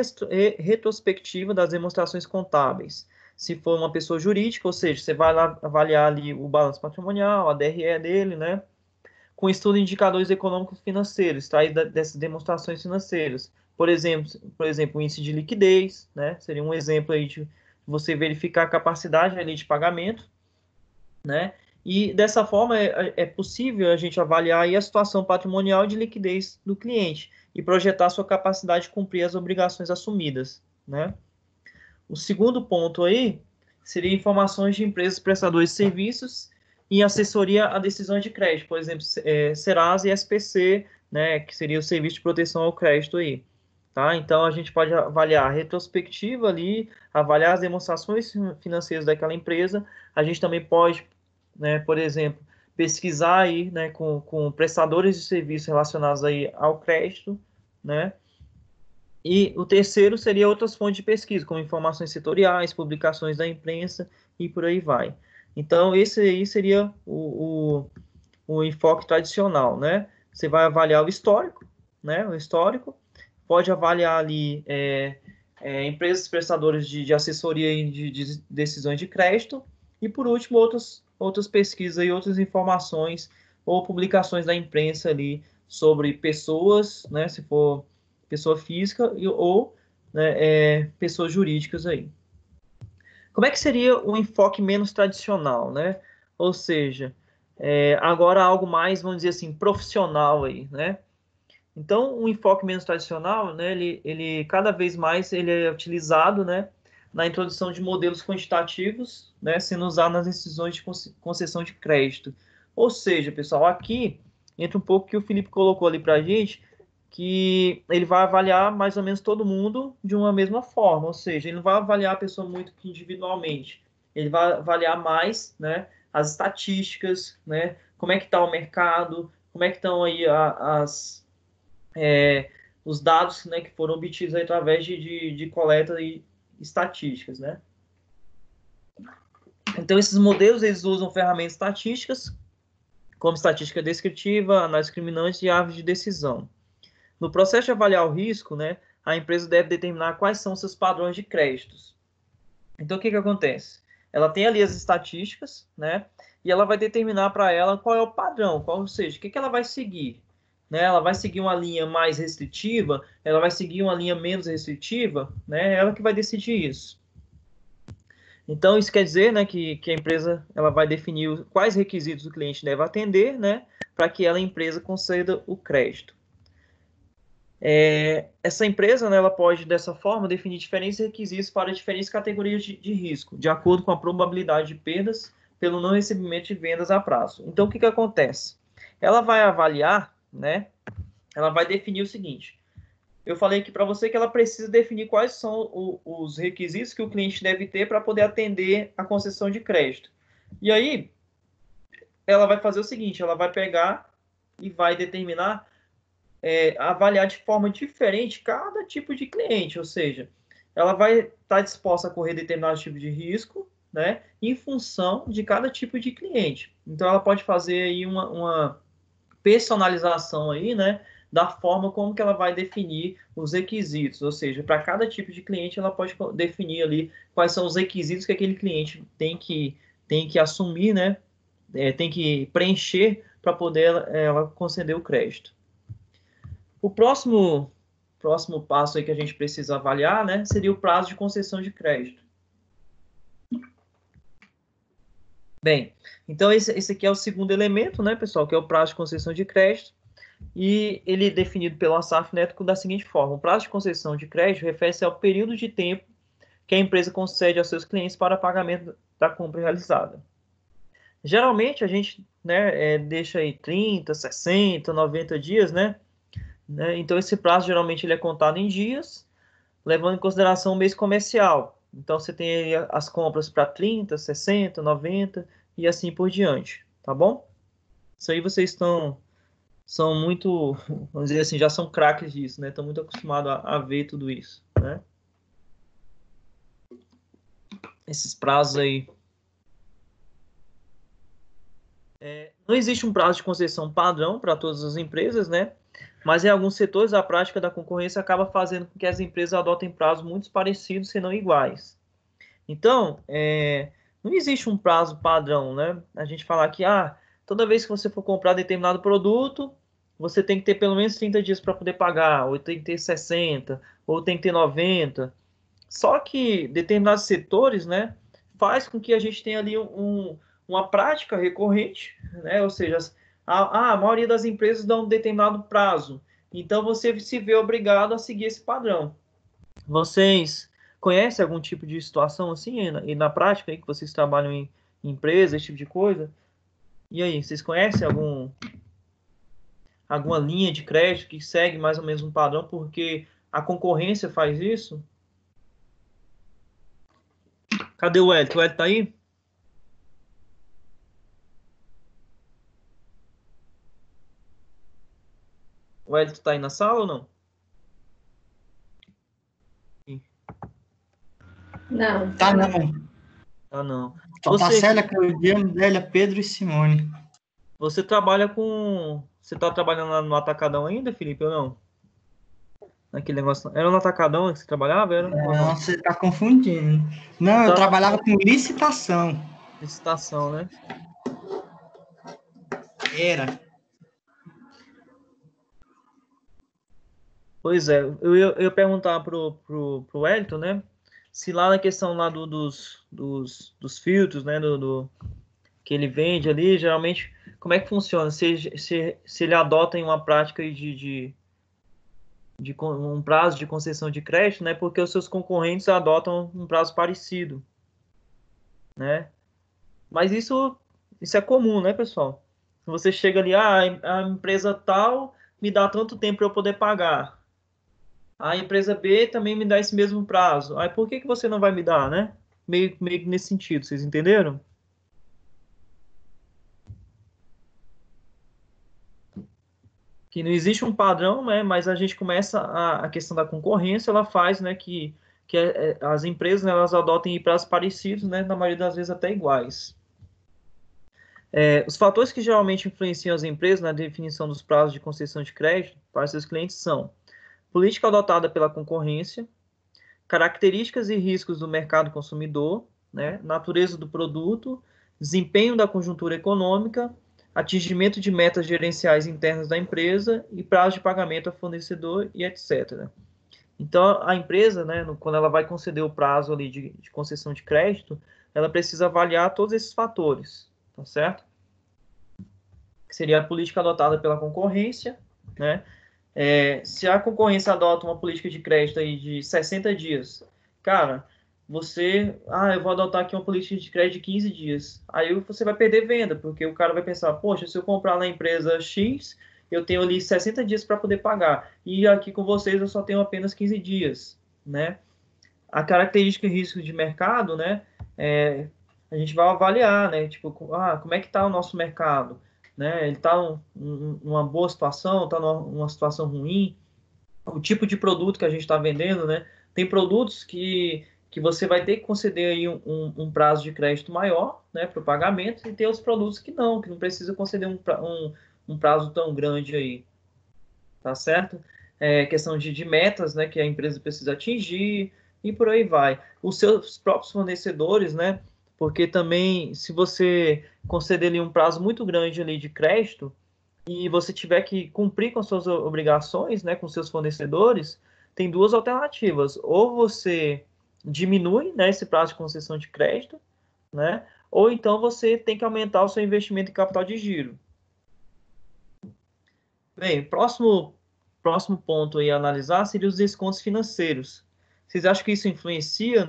retrospectiva das demonstrações contábeis. Se for uma pessoa jurídica, ou seja, você vai lá avaliar ali o balanço patrimonial, a DRE dele, né? Com estudo de indicadores econômicos financeiros, extraído dessas demonstrações financeiras. Por exemplo, o índice de liquidez, né? Seria um exemplo aí de você verificar a capacidade ali de pagamento, né? E dessa forma é possível a gente avaliar aí a situação patrimonial de liquidez do cliente e projetar sua capacidade de cumprir as obrigações assumidas, né? O segundo ponto aí seria informações de empresas prestadoras de serviços e assessoria a decisões de crédito, por exemplo, Serasa e SPC, né, que seria o serviço de proteção ao crédito aí. Tá? Então, a gente pode avaliar a retrospectiva ali, avaliar as demonstrações financeiras daquela empresa. A gente também pode, né, por exemplo, pesquisar aí, né, com prestadores de serviços relacionados aí ao crédito, né? E o terceiro seria outras fontes de pesquisa, como informações setoriais, publicações da imprensa e por aí vai. Então, esse aí seria o enfoque tradicional, né? Você vai avaliar o histórico, né? O histórico, pode avaliar ali empresas prestadoras de assessoria e de decisões de crédito, e por último, outras pesquisas e outras informações ou publicações da imprensa ali sobre pessoas, né? Se for pessoa física ou né, pessoas jurídicas aí. Como é que seria o enfoque menos tradicional, né? Ou seja, agora algo mais, vamos dizer assim, profissional aí, né? Então, o enfoque menos tradicional, né, ele cada vez mais ele é utilizado, né, na introdução de modelos quantitativos, né, sendo usado nas decisões de concessão de crédito. Ou seja, pessoal, aqui entra um pouco que o Felipe colocou ali para a gente, que ele vai avaliar mais ou menos todo mundo de uma mesma forma, ou seja, ele não vai avaliar a pessoa muito individualmente, ele vai avaliar mais, né, as estatísticas, né, como é que está o mercado, como é que estão aí os dados, né, que foram obtidos aí através de coleta e estatísticas, né. Então, esses modelos, eles usam ferramentas estatísticas, como estatística descritiva, análise discriminante e árvore de decisão. No processo de avaliar o risco, né, a empresa deve determinar quais são seus padrões de créditos. Então, o que acontece? Ela tem ali as estatísticas, né, e ela vai determinar para ela qual é o padrão, ou seja, o que ela vai seguir. Né? Ela vai seguir uma linha mais restritiva, ela vai seguir uma linha menos restritiva, né? Ela que vai decidir isso. Então, isso quer dizer, né, que a empresa ela vai definir quais requisitos o cliente deve atender, né, para que a empresa conceda o crédito. Essa empresa, né, ela pode, dessa forma, definir diferentes requisitos para diferentes categorias de risco, de acordo com a probabilidade de perdas pelo não recebimento de vendas a prazo. Então, o que acontece? Ela vai avaliar, né, ela vai definir o seguinte. Eu falei aqui para você que ela precisa definir quais são os requisitos que o cliente deve ter para poder atender a concessão de crédito. E aí, ela vai fazer o seguinte, ela vai pegar e vai determinar avaliar de forma diferente cada tipo de cliente, ou seja, ela vai estar disposta a correr determinado tipo de risco, né, em função de cada tipo de cliente. Então, ela pode fazer aí uma personalização aí, né, da forma como que ela vai definir os requisitos, ou seja, para cada tipo de cliente ela pode definir ali quais são os requisitos que aquele cliente tem que assumir, né, tem que preencher para poder ela conceder o crédito. O próximo passo aí que a gente precisa avaliar, né, seria o prazo de concessão de crédito. Bem, então esse aqui é o segundo elemento, né, pessoal, que é o prazo de concessão de crédito, e ele é definido pelo Assaf Neto da seguinte forma: o prazo de concessão de crédito refere-se ao período de tempo que a empresa concede aos seus clientes para pagamento da compra realizada. Geralmente, a gente, né, deixa aí 30, 60, 90 dias, né? Então, esse prazo, geralmente, ele é contado em dias, levando em consideração o mês comercial. Então, você tem aí as compras para 30, 60, 90 e assim por diante, tá bom? Isso aí vocês são muito, vamos dizer assim, já são craques disso, né? Estão muito acostumados a ver tudo isso, né? Esses prazos aí. Não existe um prazo de concessão padrão para todas as empresas, né? Mas em alguns setores, a prática da concorrência acaba fazendo com que as empresas adotem prazos muito parecidos, se não iguais. Então, não existe um prazo padrão, né? A gente falar que, toda vez que você for comprar determinado produto, você tem que ter pelo menos 30 dias para poder pagar, ou tem que ter 60, ou tem que ter 90. Só que determinados setores, né, faz com que a gente tenha ali uma prática recorrente, né? Ou seja, a maioria das empresas dá um determinado prazo. Então, você se vê obrigado a seguir esse padrão. Vocês conhecem algum tipo de situação assim, e na prática, aí, que vocês trabalham em empresa, esse tipo de coisa? E aí, vocês conhecem alguma linha de crédito que segue mais ou menos um padrão, porque a concorrência faz isso? Cadê o Hélio? O Hélio tá aí? O Hélio tá aí na sala ou não? Não. Tá, não. Ah, não. Só tá Você, Célia, Claudiano, Délia, Pedro e Simone. você trabalha com... Você tá trabalhando lá no Atacadão ainda, Felipe, ou não? Naquele negócio... Era no Atacadão que você trabalhava? Era? Ou Não, não? você tá confundindo. Não, eu Tá. trabalhava com licitação. Licitação, né? Era. Pois é, eu ia perguntar pro Wellington, né? Se lá na questão lá dos filtros, né? Que ele vende ali, geralmente, como é que funciona? Se ele adota em uma prática de um prazo de concessão de crédito, né? Porque os seus concorrentes adotam um prazo parecido, né? Mas isso é comum, né, pessoal? Você chega ali, a empresa tal me dá tanto tempo para eu poder pagar. A empresa B também me dá esse mesmo prazo. Aí por que você não vai me dar, né? Meio que nesse sentido, vocês entenderam? Que não existe um padrão, né? Mas a gente começa a questão da concorrência, ela faz, né, que as empresas, né, elas adotem prazos parecidos, né? Na maioria das vezes até iguais. Os fatores que geralmente influenciam as empresas na definição dos prazos de concessão de crédito para seus clientes são política adotada pela concorrência, características e riscos do mercado consumidor, né, natureza do produto, desempenho da conjuntura econômica, atingimento de metas gerenciais internas da empresa e prazo de pagamento a fornecedor e etc. Então, a empresa, né, quando ela vai conceder o prazo ali de concessão de crédito, ela precisa avaliar todos esses fatores, tá certo? Que seria a política adotada pela concorrência, né? Se a concorrência adota uma política de crédito aí de 60 dias, cara, eu vou adotar aqui uma política de crédito de 15 dias. Aí você vai perder venda, porque o cara vai pensar, poxa, se eu comprar na empresa X, eu tenho ali 60 dias para poder pagar. E aqui com vocês eu só tenho apenas 15 dias, né? A característica e risco de mercado, né? A gente vai avaliar, né? Tipo, como é que está o nosso mercado? Né? Ele está numa boa situação, está numa situação ruim? O tipo de produto que a gente está vendendo, né? Tem produtos que você vai ter que conceder aí um prazo de crédito maior, né, para o pagamento, e tem outros produtos que não precisa conceder um prazo tão grande aí, tá certo? Questão de metas, né, que a empresa precisa atingir, e por aí vai. Os seus próprios fornecedores, né, porque também, se você conceder ali um prazo muito grande ali de crédito, e você tiver que cumprir com as suas obrigações, né, com seus fornecedores, tem duas alternativas. Ou você diminui, né, esse prazo de concessão de crédito, né, ou então você tem que aumentar o seu investimento em capital de giro. Bem, próximo ponto aí a analisar seria os descontos financeiros. Vocês acham que isso influencia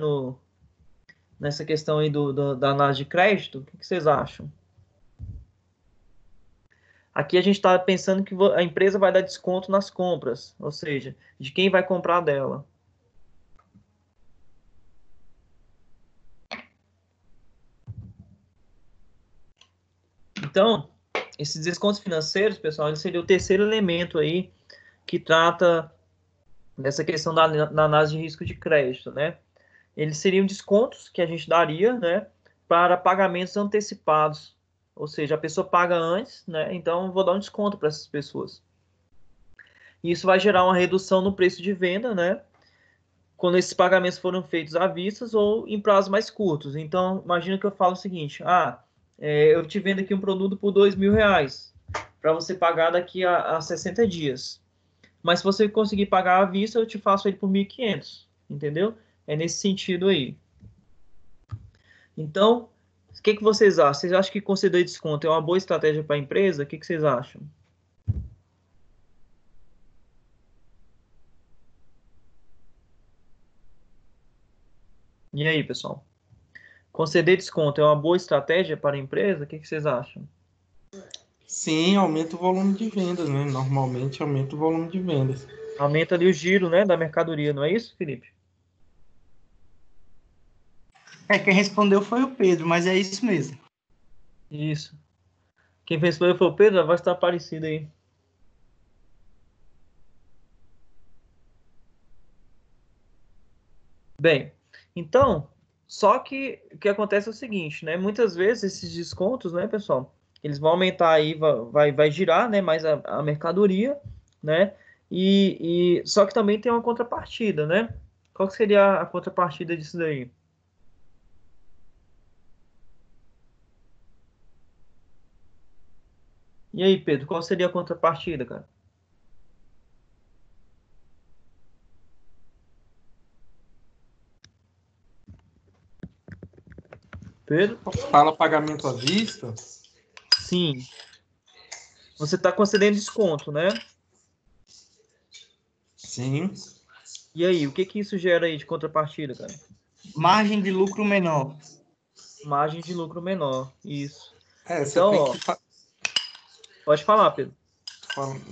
nessa questão aí da análise de crédito? O que vocês acham? Aqui a gente está pensando que a empresa vai dar desconto nas compras, ou seja, de quem vai comprar dela. Então, esses descontos financeiros, pessoal, ele seria o terceiro elemento aí que trata dessa questão da análise de risco de crédito, né? Eles seriam descontos que a gente daria, né, para pagamentos antecipados, ou seja, a pessoa paga antes, né? Então, eu vou dar um desconto para essas pessoas. Isso vai gerar uma redução no preço de venda, né? Quando esses pagamentos foram feitos à vista ou em prazos mais curtos. Então, imagina que eu falo o seguinte: eu te vendo aqui um produto por R$ 2.000 para você pagar daqui a 60 dias. Mas se você conseguir pagar à vista, eu te faço ele por 1.500, entendeu? É nesse sentido aí. Então, o que vocês acham? Vocês acham que conceder desconto é uma boa estratégia para a empresa? O que vocês acham? E aí, pessoal? Conceder desconto é uma boa estratégia para a empresa? O que vocês acham? Sim, aumenta o volume de vendas, né? Normalmente aumenta o volume de vendas. Aumenta ali o giro, né, da mercadoria, não é isso, Felipe? Quem respondeu foi o Pedro, mas é isso mesmo. Isso. Quem respondeu foi o Pedro, a voz está parecida aí. Bem, então, só que o que acontece é o seguinte, né? Muitas vezes esses descontos, né, pessoal, eles vão aumentar aí, vai girar, né, mais a mercadoria, né? Só que também tem uma contrapartida, né? Qual que seria a contrapartida disso daí? E aí, Pedro, qual seria a contrapartida, cara? Pedro? Fala pagamento à vista? Sim. Você está concedendo desconto, né? Sim. E aí, o que que isso gera aí de contrapartida, cara? Margem de lucro menor. Margem de lucro menor, isso. Você Então, tem ó, que pode falar, Pedro.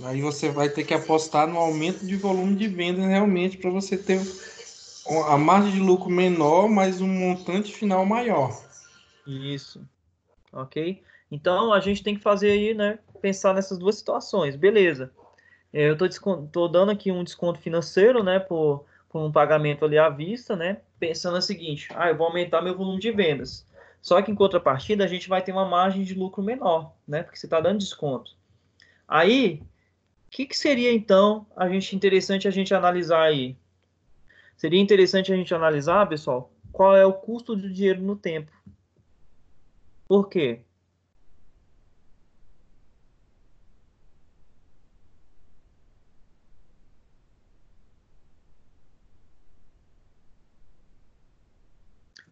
aí você vai ter que apostar no aumento de volume de vendas realmente para você ter a margem de lucro menor, mas um montante final maior. Isso, ok? Então, a gente tem que fazer aí, né, pensar nessas duas situações. Beleza. Eu tô dando aqui um desconto financeiro, né, por um pagamento ali à vista, né, pensando o seguinte: eu vou aumentar meu volume de vendas. Só que em contrapartida, a gente vai ter uma margem de lucro menor, né, porque você está dando desconto. Aí, o que seria então interessante a gente analisar aí? Seria interessante a gente analisar, pessoal, qual é o custo do dinheiro no tempo. Por quê?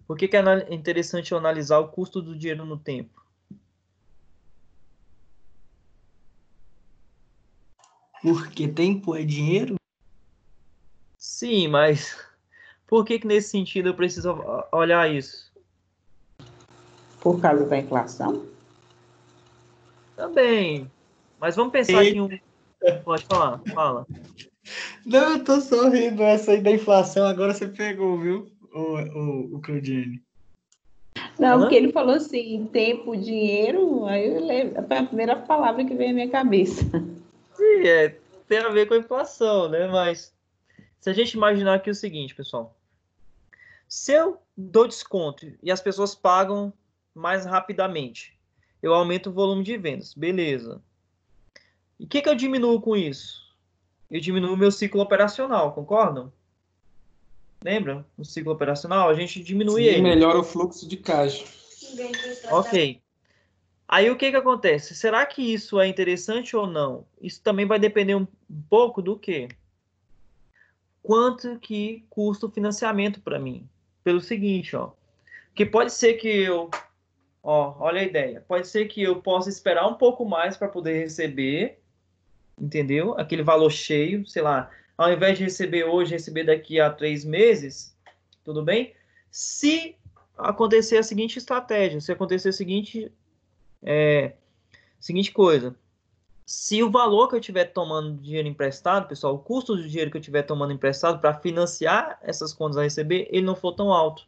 Por que é interessante eu analisar o custo do dinheiro no tempo? Porque tempo é dinheiro? Sim, mas por que nesse sentido eu preciso olhar isso? Por causa da inflação? Também. Mas vamos pensar aqui um. Pode falar, fala. Não, eu tô sorrindo. Essa aí da inflação agora você pegou, viu, o Claudine? Não, porque ele falou assim, tempo, dinheiro, aí eu lembro, foi a primeira palavra que veio à minha cabeça. Sim, tem a ver com a inflação, né? Mas se a gente imaginar aqui o seguinte, pessoal. Se eu dou desconto e as pessoas pagam mais rapidamente, eu aumento o volume de vendas. Beleza. E o que eu diminuo com isso? Eu diminuo o meu ciclo operacional, concordam? Lembra? O ciclo operacional, a gente diminui Sim, ele. melhora o fluxo de caixa. Ok. Aí o que acontece? Será que isso é interessante ou não? Isso também vai depender um pouco do quê? Quanto que custa o financiamento para mim? Pelo seguinte, ó. Que pode ser que olha a ideia. Pode ser que eu possa esperar um pouco mais para poder receber, entendeu? Aquele valor cheio, sei lá. Ao invés de receber hoje, receber daqui a 3 meses, tudo bem? Se acontecer a seguinte estratégia, se acontecer a seguinte coisa. Se o valor que eu estiver tomando dinheiro emprestado, pessoal, o custo do dinheiro que eu estiver tomando emprestado para financiar essas contas a receber, ele não for tão alto.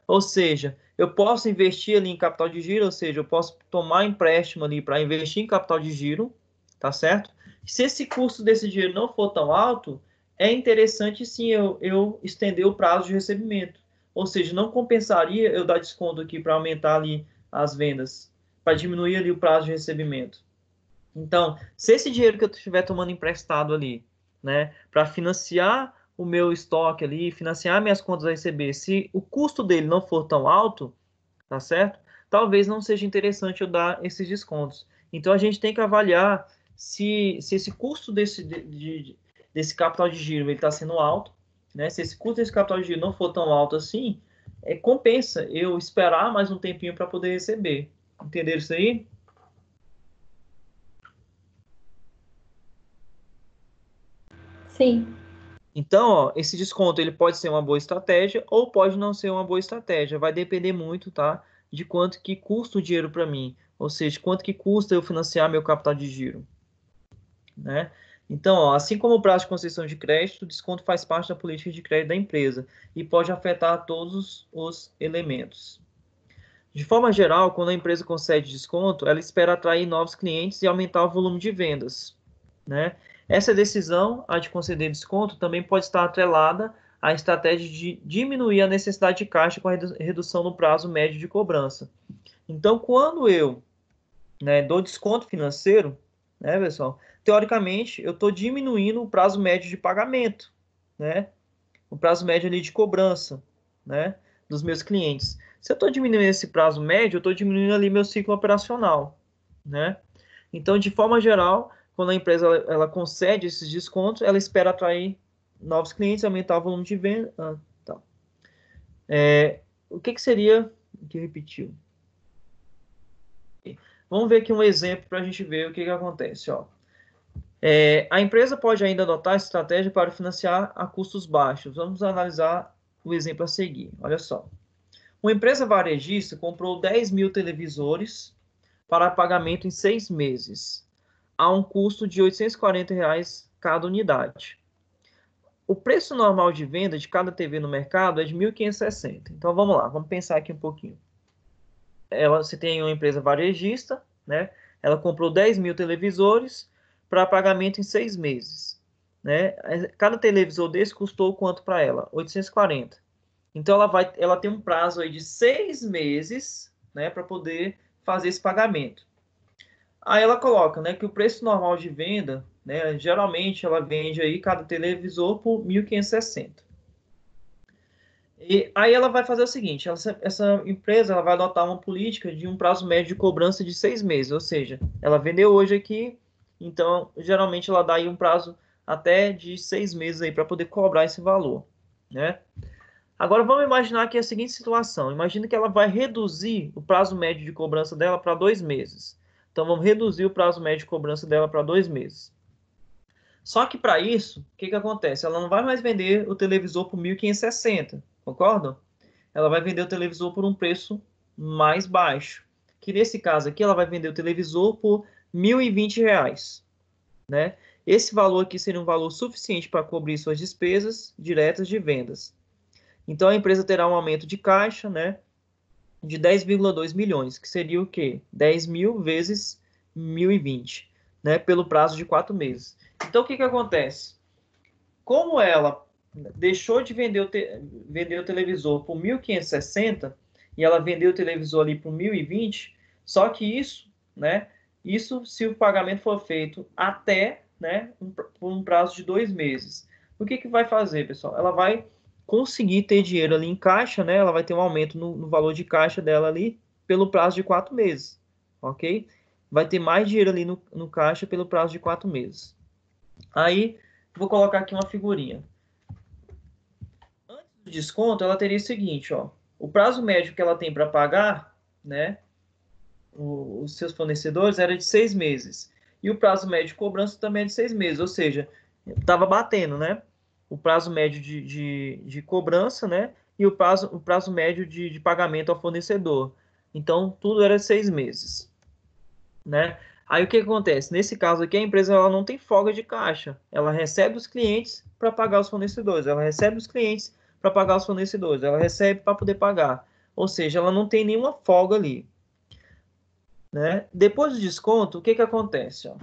Ou seja, eu posso investir ali em capital de giro, ou seja, eu posso tomar empréstimo ali para investir em capital de giro, tá certo? Se esse custo desse dinheiro não for tão alto, é interessante sim eu estender o prazo de recebimento. Ou seja, não compensaria eu dar desconto aqui para aumentar ali as vendas, para diminuir ali o prazo de recebimento. Então, se esse dinheiro que eu estiver tomando emprestado ali, né, para financiar o meu estoque ali, financiar minhas contas a receber, se o custo dele não for tão alto, tá certo? Talvez não seja interessante eu dar esses descontos. Então, a gente tem que avaliar se esse custo desse capital de giro está sendo alto, né? Se esse custo desse capital de giro não for tão alto assim, compensa eu esperar mais um tempinho para poder receber. Entenderam isso aí? Sim. Então, ó, esse desconto ele pode ser uma boa estratégia ou pode não ser uma boa estratégia. Vai depender muito, tá, de quanto que custa o dinheiro para mim, ou seja, quanto que custa eu financiar meu capital de giro, né? Então, ó, assim como o prazo de concessão de crédito, o desconto faz parte da política de crédito da empresa e pode afetar todos os elementos. De forma geral, quando a empresa concede desconto, ela espera atrair novos clientes e aumentar o volume de vendas, né? Essa decisão, a de conceder desconto, também pode estar atrelada à estratégia de diminuir a necessidade de caixa com a redução no prazo médio de cobrança. Então, quando eu, né, dou desconto financeiro, né, pessoal, teoricamente, eu estou diminuindo o prazo médio de pagamento, né? O prazo médio ali de cobrança, né, dos meus clientes. Se eu estou diminuindo esse prazo médio, eu estou diminuindo ali meu ciclo operacional, né? Então, de forma geral, quando a empresa ela concede esses descontos, ela espera atrair novos clientes, aumentar o volume de venda. Tá. O que seria que repetiu? Vamos ver aqui um exemplo para a gente ver o que acontece. Ó. A empresa pode ainda adotar essa estratégia para financiar a custos baixos. Vamos analisar o exemplo a seguir. Olha só. Uma empresa varejista comprou 10 mil televisores para pagamento em 6 meses, a um custo de R$ 840 cada unidade. O preço normal de venda de cada TV no mercado é de 1.560. Então vamos lá, vamos pensar aqui um pouquinho. Você tem uma empresa varejista, né? Ela comprou 10 mil televisores para pagamento em 6 meses. Né? Cada televisor desse custou quanto para ela? 840. Então ela tem um prazo aí de 6 meses, né, para poder fazer esse pagamento. Aí ela coloca, né, que o preço normal de venda, né, geralmente ela vende aí cada televisor por 1.560. E aí ela vai fazer o seguinte, essa empresa ela vai adotar uma política de um prazo médio de cobrança de 6 meses, ou seja, ela vendeu hoje aqui, então geralmente ela dá aí um prazo até de 6 meses aí para poder cobrar esse valor, né? Agora vamos imaginar aqui a seguinte situação, imagina que ela vai reduzir o prazo médio de cobrança dela para 2 meses. Então vamos reduzir o prazo médio de cobrança dela para 2 meses. Só que para isso, o que acontece? Ela não vai mais vender o televisor por 1.560, concordam? Ela vai vender o televisor por um preço mais baixo. Que nesse caso aqui, ela vai vender o televisor por R$ 1.020, né? Esse valor aqui seria um valor suficiente para cobrir suas despesas diretas de vendas. Então a empresa terá um aumento de caixa, né, de 10,2 milhões, que seria o quê? 10 mil vezes 1.020, né, pelo prazo de 4 meses. Então, o que acontece? Como ela deixou de vender o televisor por 1.560 e ela vendeu o televisor ali por 1.020, só que isso, né, isso se o pagamento for feito até, né, por um prazo de 2 meses. O que vai fazer, pessoal? Ela vai conseguir ter dinheiro ali em caixa, né? Ela vai ter um aumento no valor de caixa dela ali pelo prazo de 4 meses, ok? Vai ter mais dinheiro ali no caixa pelo prazo de 4 meses. Aí, vou colocar aqui uma figurinha. Antes do desconto, ela teria o seguinte, ó. O prazo médio que ela tem para pagar, né, os seus fornecedores era de 6 meses. E o prazo médio de cobrança também é de 6 meses, ou seja, estava batendo, né? O prazo médio de cobrança, né? E o prazo médio de pagamento ao fornecedor. Então, tudo era 6 meses, né? Aí o que acontece? Nesse caso aqui, a empresa ela não tem folga de caixa. Ela recebe os clientes para pagar os fornecedores. Ela recebe os clientes para pagar os fornecedores. Ela recebe para poder pagar. Ou seja, ela não tem nenhuma folga ali, né? Depois do desconto, o que acontece? Ó?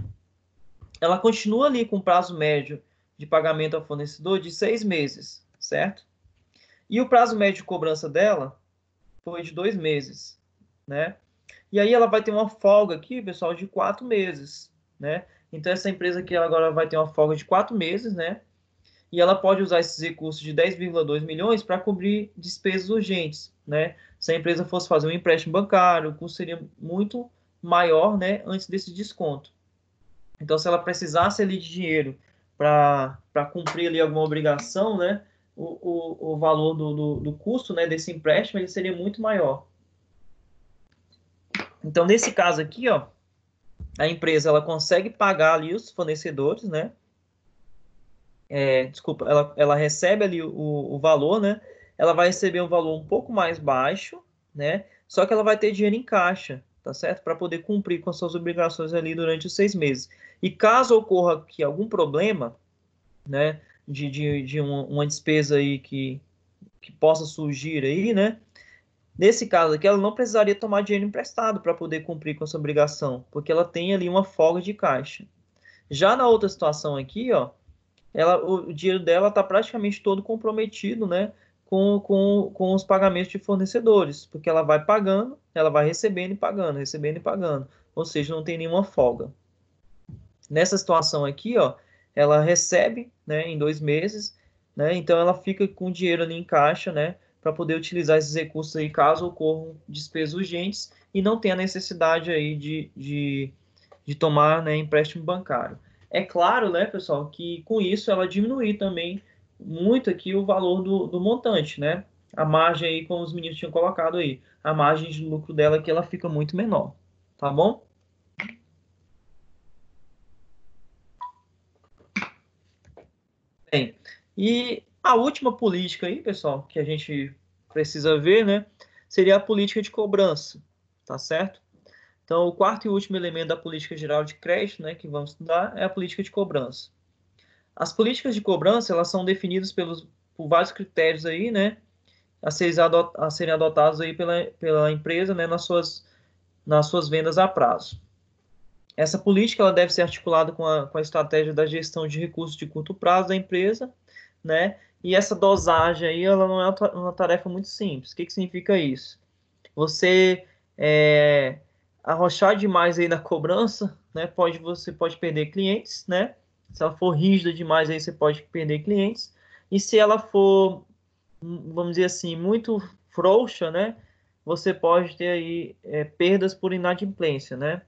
Ela continua ali com prazo médio de pagamento ao fornecedor de 6 meses, certo? E o prazo médio de cobrança dela foi de 2 meses, né? E aí ela vai ter uma folga aqui, pessoal, de 4 meses, né? Então, essa empresa aqui ela agora vai ter uma folga de 4 meses, né? E ela pode usar esses recursos de 10,2 milhões para cobrir despesas urgentes, né? Se a empresa fosse fazer um empréstimo bancário, o custo seria muito maior, né, antes desse desconto. Então, se ela precisasse ali de dinheiro para cumprir ali alguma obrigação, né, o valor do custo, né, desse empréstimo ele seria muito maior. Então, nesse caso aqui, ó, a empresa ela consegue pagar ali os fornecedores, né? Desculpa, ela recebe ali o valor, né? Ela vai receber um valor um pouco mais baixo, né? Só que ela vai ter dinheiro em caixa, tá certo? Para poder cumprir com as suas obrigações ali durante os 6 meses. E caso ocorra aqui algum problema, né? De uma despesa aí que possa surgir aí, né? Nesse caso aqui, ela não precisaria tomar dinheiro emprestado para poder cumprir com essa obrigação, porque ela tem ali uma folga de caixa. Já na outra situação aqui, ó, o dinheiro dela está praticamente todo comprometido, né, com os pagamentos de fornecedores, porque ela vai pagando, ela vai recebendo e pagando, recebendo e pagando, ou seja, não tem nenhuma folga. Nessa situação aqui, ó, ela recebe, né, em 2 meses, né, então ela fica com o dinheiro ali em caixa, né, para poder utilizar esses recursos aí caso ocorram despesas urgentes e não tenha necessidade aí de tomar, né, empréstimo bancário. É claro, né, pessoal, que com isso ela diminuir também muito aqui o valor do montante, né? A margem aí, como os meninos tinham colocado aí, a margem de lucro dela aqui ela fica muito menor, tá bom? Bem, e a última política aí, pessoal, que a gente precisa ver, né, seria a política de cobrança, tá certo? Então, o quarto e último elemento da política geral de crédito, né, que vamos estudar, é a política de cobrança. As políticas de cobrança, elas são definidas por vários critérios aí, né, a serem adotados aí pela empresa, né, nas suas vendas a prazo. Essa política ela deve ser articulada com a estratégia da gestão de recursos de curto prazo da empresa, né? E essa dosagem aí, ela não é uma tarefa muito simples. O que significa isso? Você arrochar demais aí na cobrança, né? Você pode perder clientes, né? Se ela for rígida demais aí, você pode perder clientes. E se ela for, vamos dizer assim, muito frouxa, né? Você pode ter aí perdas por inadimplência, né?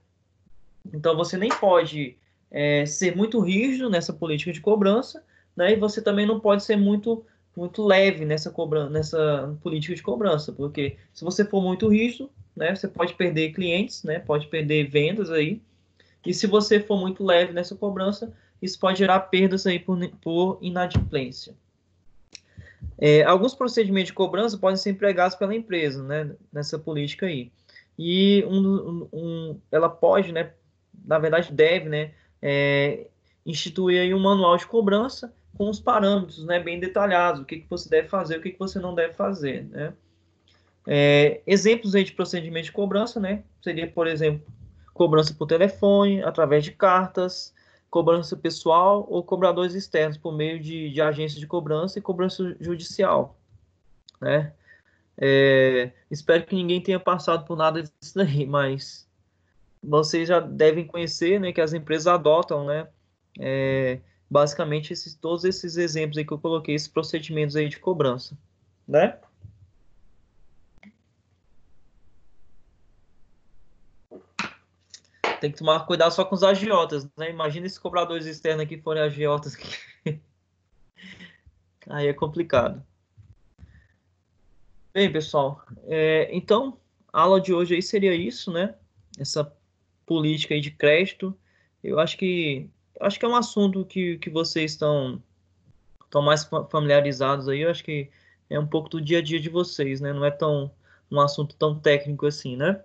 Então, você nem pode ser muito rígido nessa política de cobrança, né? E você também não pode ser muito leve nessa política de cobrança, porque se você for muito rígido, né, você pode perder clientes, né? Pode perder vendas aí. E se você for muito leve nessa cobrança, isso pode gerar perdas aí por inadimplência. Alguns procedimentos de cobrança podem ser empregados pela empresa, né, nessa política aí. E ela pode, né, na verdade deve, né, instituir aí um manual de cobrança com os parâmetros, né, bem detalhados, o que você deve fazer, o que você não deve fazer, né. Exemplos aí de procedimento de cobrança, né, seria, por exemplo, cobrança por telefone, através de cartas, cobrança pessoal ou cobradores externos por meio de agências de cobrança e cobrança judicial, né? Espero que ninguém tenha passado por nada disso daí, mas vocês já devem conhecer, né, que as empresas adotam, né, basicamente todos esses exemplos aí que eu coloquei, esses procedimentos aí de cobrança, né? Tem que tomar cuidado só com os agiotas, né? Imagina esses cobradores externos aqui forem agiotas. Aí é complicado. Bem, pessoal, então a aula de hoje aí seria isso, né? Essa política aí de crédito. Eu acho que é um assunto que vocês estão mais familiarizados aí. Eu acho que é um pouco do dia a dia de vocês, né? Não é um assunto tão técnico assim, né?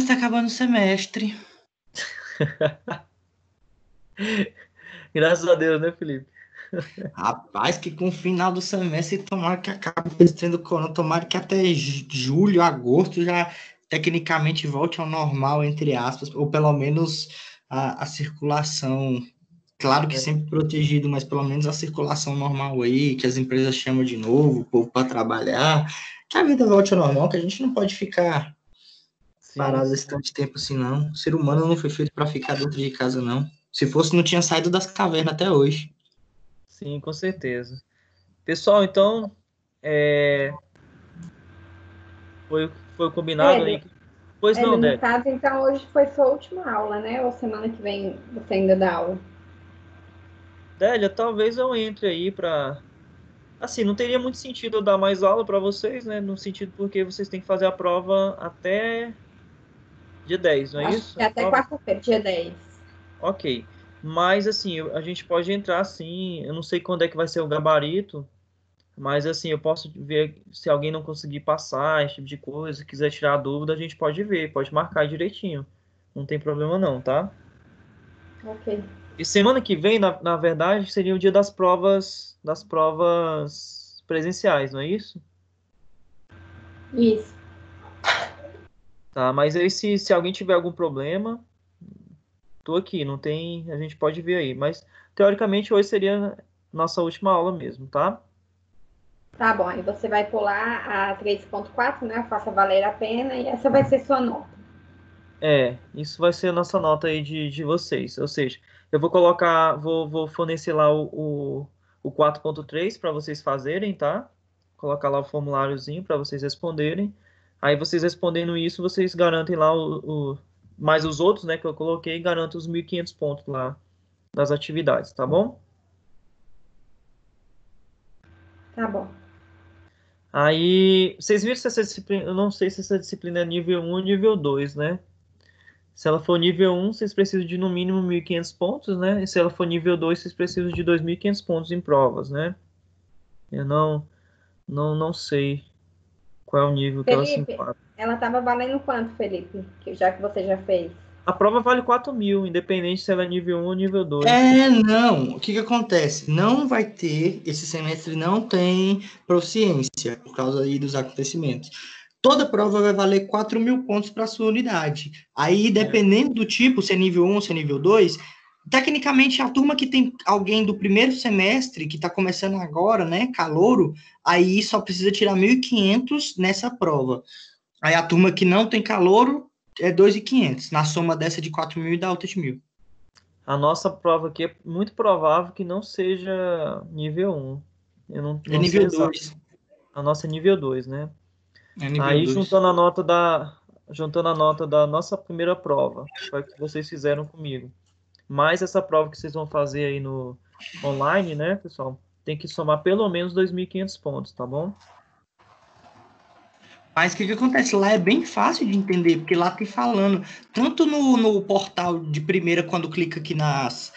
Tá acabando o semestre. Graças a Deus, né, Felipe? Rapaz, que com o final do semestre, tomara que acabe tendo corona, tomara que até julho, agosto já tecnicamente volte ao normal, entre aspas, ou pelo menos a circulação Claro que sempre protegido, mas pelo menos a circulação normal aí, que as empresas chamam de novo, o povo para trabalhar, que a vida volte ao normal, que a gente não pode ficar Sim, parado esse tanto de tempo assim, não. O ser humano não foi feito para ficar dentro de casa, não. Se fosse, não tinha saído das cavernas até hoje. sim, com certeza. Pessoal, então, é, foi combinado aí. Hélio, Pois não, No Dé. caso, então, hoje foi sua última aula, né? Ou semana que vem você ainda dá aula? Délia, talvez eu entre aí para. Assim, não teria muito sentido eu dar mais aula para vocês, né? No sentido porque vocês têm que fazer a prova até dia 10, não é Acho isso? que A até prova? quarta-feira, dia 10. Ok. Mas, assim, a gente pode entrar, sim. Eu não sei quando é que vai ser o gabarito, mas, assim, eu posso ver se alguém não conseguir passar, esse tipo de coisa, quiser tirar a dúvida, a gente pode ver, pode marcar direitinho. Não tem problema não, tá? Ok. E semana que vem, na verdade, seria o dia das provas presenciais, não é isso? Isso. Tá, mas aí se alguém tiver algum problema, tô aqui, não tem, a gente pode ver aí. Mas teoricamente hoje seria nossa última aula mesmo, tá? Tá bom, aí você vai pular a 3.4, né? Faça valer a pena e essa vai ser sua nota. É, isso vai ser a nossa nota aí de vocês. Ou seja, eu vou colocar, vou fornecer lá o 4.3 para vocês fazerem, tá? Colocar lá o formuláriozinho para vocês responderem. Aí vocês respondendo isso, vocês garantem lá mais os outros, né, que eu coloquei, garantem os 1.500 pontos lá das atividades, tá bom? Tá bom. Aí, vocês viram se essa disciplina, eu não sei se essa disciplina é nível 1 ou nível 2, né? Se ela for nível 1, vocês precisam de no mínimo 1.500 pontos, né? E se ela for nível 2, vocês precisam de 2.500 pontos em provas, né? Eu não sei qual é o nível que ela se Felipe, enquadra. ela tava valendo quanto, Felipe? Já que você já fez. A prova vale 4.000, independente se ela é nível 1 ou nível 2. Não. O que que acontece? Não vai ter, esse semestre não tem proficiência, por causa aí dos acontecimentos. Toda prova vai valer 4.000 pontos para sua unidade. Aí, É. dependendo do tipo, se é nível 1, se é nível 2, tecnicamente, a turma que tem alguém do primeiro semestre, que está começando agora, né, calouro, aí só precisa tirar 1.500 nessa prova. Aí a turma que não tem calouro é 2.500. Na soma dessa de 4.000 dá outras 1.000. A nossa prova aqui é muito provável que não seja nível 1. Eu É não sei nível exato. 2. A nossa é nível 2, né? É nível Aí 2. juntando a nota da nossa primeira prova, foi a que vocês fizeram comigo. Mais essa prova que vocês vão fazer aí no online, né, pessoal? Tem que somar pelo menos 2.500 pontos, tá bom? Mas o que que acontece? Lá é bem fácil de entender, porque lá tem falando, tanto no portal de primeira, quando clica aqui nas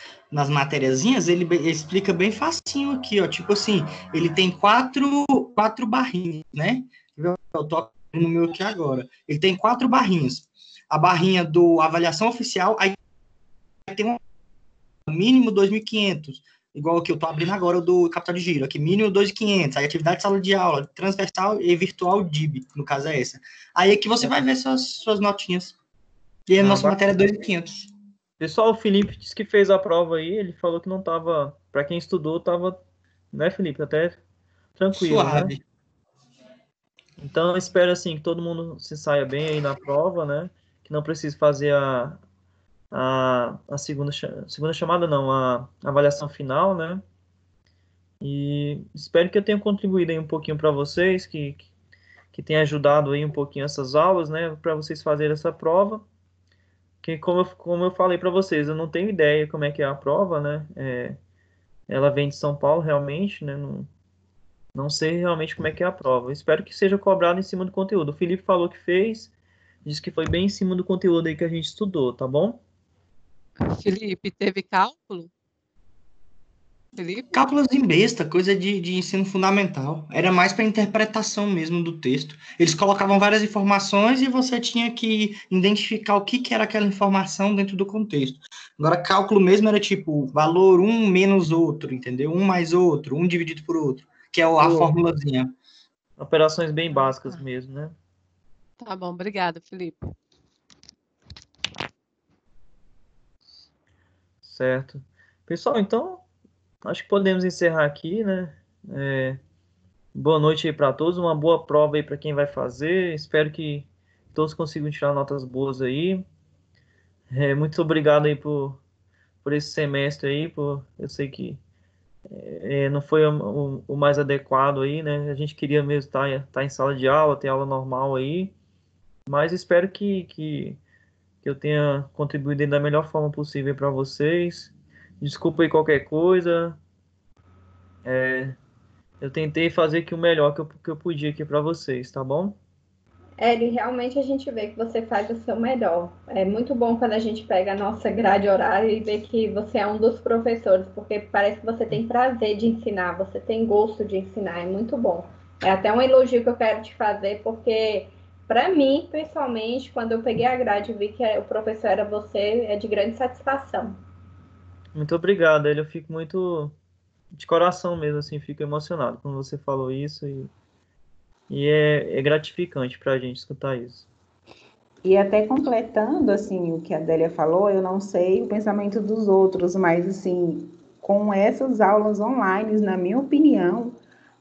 matériazinhas, ele explica bem facinho aqui, ó. Tipo assim, ele tem quatro barrinhas, né? Eu tô no meu aqui agora. Ele tem 4 barrinhas. A barrinha do avaliação oficial, aí tem um mínimo 2.500, igual o que eu estou abrindo agora, o do capital de giro, aqui mínimo 2.500, aí atividade de sala de aula, transversal e virtual DIB, no caso é essa. Aí aqui você vai ver suas notinhas. E a Ah, nossa matéria é 2.500. pessoal, o Felipe disse que fez a prova aí, ele falou que não tava, para quem estudou, tava, né, Felipe, até tranquilo, né? Suave. Então, eu espero assim que todo mundo se saia bem aí na prova, né? Que não precise fazer a segunda chamada, não, a avaliação final, né? E espero que eu tenha contribuído aí um pouquinho para vocês, que tenha ajudado aí um pouquinho essas aulas, né? Para vocês fazerem essa prova. Que como eu falei para vocês, eu não tenho ideia como é que é a prova, né? Ela vem de São Paulo realmente, né? Não sei realmente como é que é a prova. Espero que seja cobrado em cima do conteúdo. O Felipe falou que fez, disse que foi bem em cima do conteúdo aí que a gente estudou, tá bom? Felipe, teve cálculo? Felipe? Cálculos em besta, coisa de ensino fundamental. Era mais para interpretação mesmo do texto. Eles colocavam várias informações e você tinha que identificar o que era aquela informação dentro do contexto. Agora, cálculo mesmo era tipo valor um menos outro, entendeu? Um mais outro, um dividido por outro, que é a Pô, formulazinha. operações bem Ah, básicas tá. mesmo, né? Tá bom, obrigada, Felipe. Certo. Pessoal, então, acho que podemos encerrar aqui, né? Boa noite aí para todos, uma boa prova aí para quem vai fazer. Espero que todos consigam tirar notas boas aí. Muito obrigado aí por esse semestre aí, eu sei que não foi o mais adequado aí, né? A gente queria mesmo estar em sala de aula, ter aula normal aí, mas espero que eu tenha contribuído da melhor forma possível para vocês. Desculpa aí qualquer coisa. Eu tentei fazer aqui o melhor que eu podia aqui para vocês, tá bom? Eri, realmente a gente vê que você faz o seu melhor. É muito bom quando a gente pega a nossa grade horária e vê que você é um dos professores, porque parece que você tem prazer de ensinar, você tem gosto de ensinar, é muito bom. É até um elogio que eu quero te fazer, porque para mim, pessoalmente, quando eu peguei a grade e vi que o professor era você, é de grande satisfação. Muito obrigado, eu fico muito de coração mesmo, assim, fico emocionado quando você falou isso e é gratificante para a gente escutar isso. E até completando, assim, o que a Adélia falou, eu não sei o pensamento dos outros, mas, assim, com essas aulas online, na minha opinião,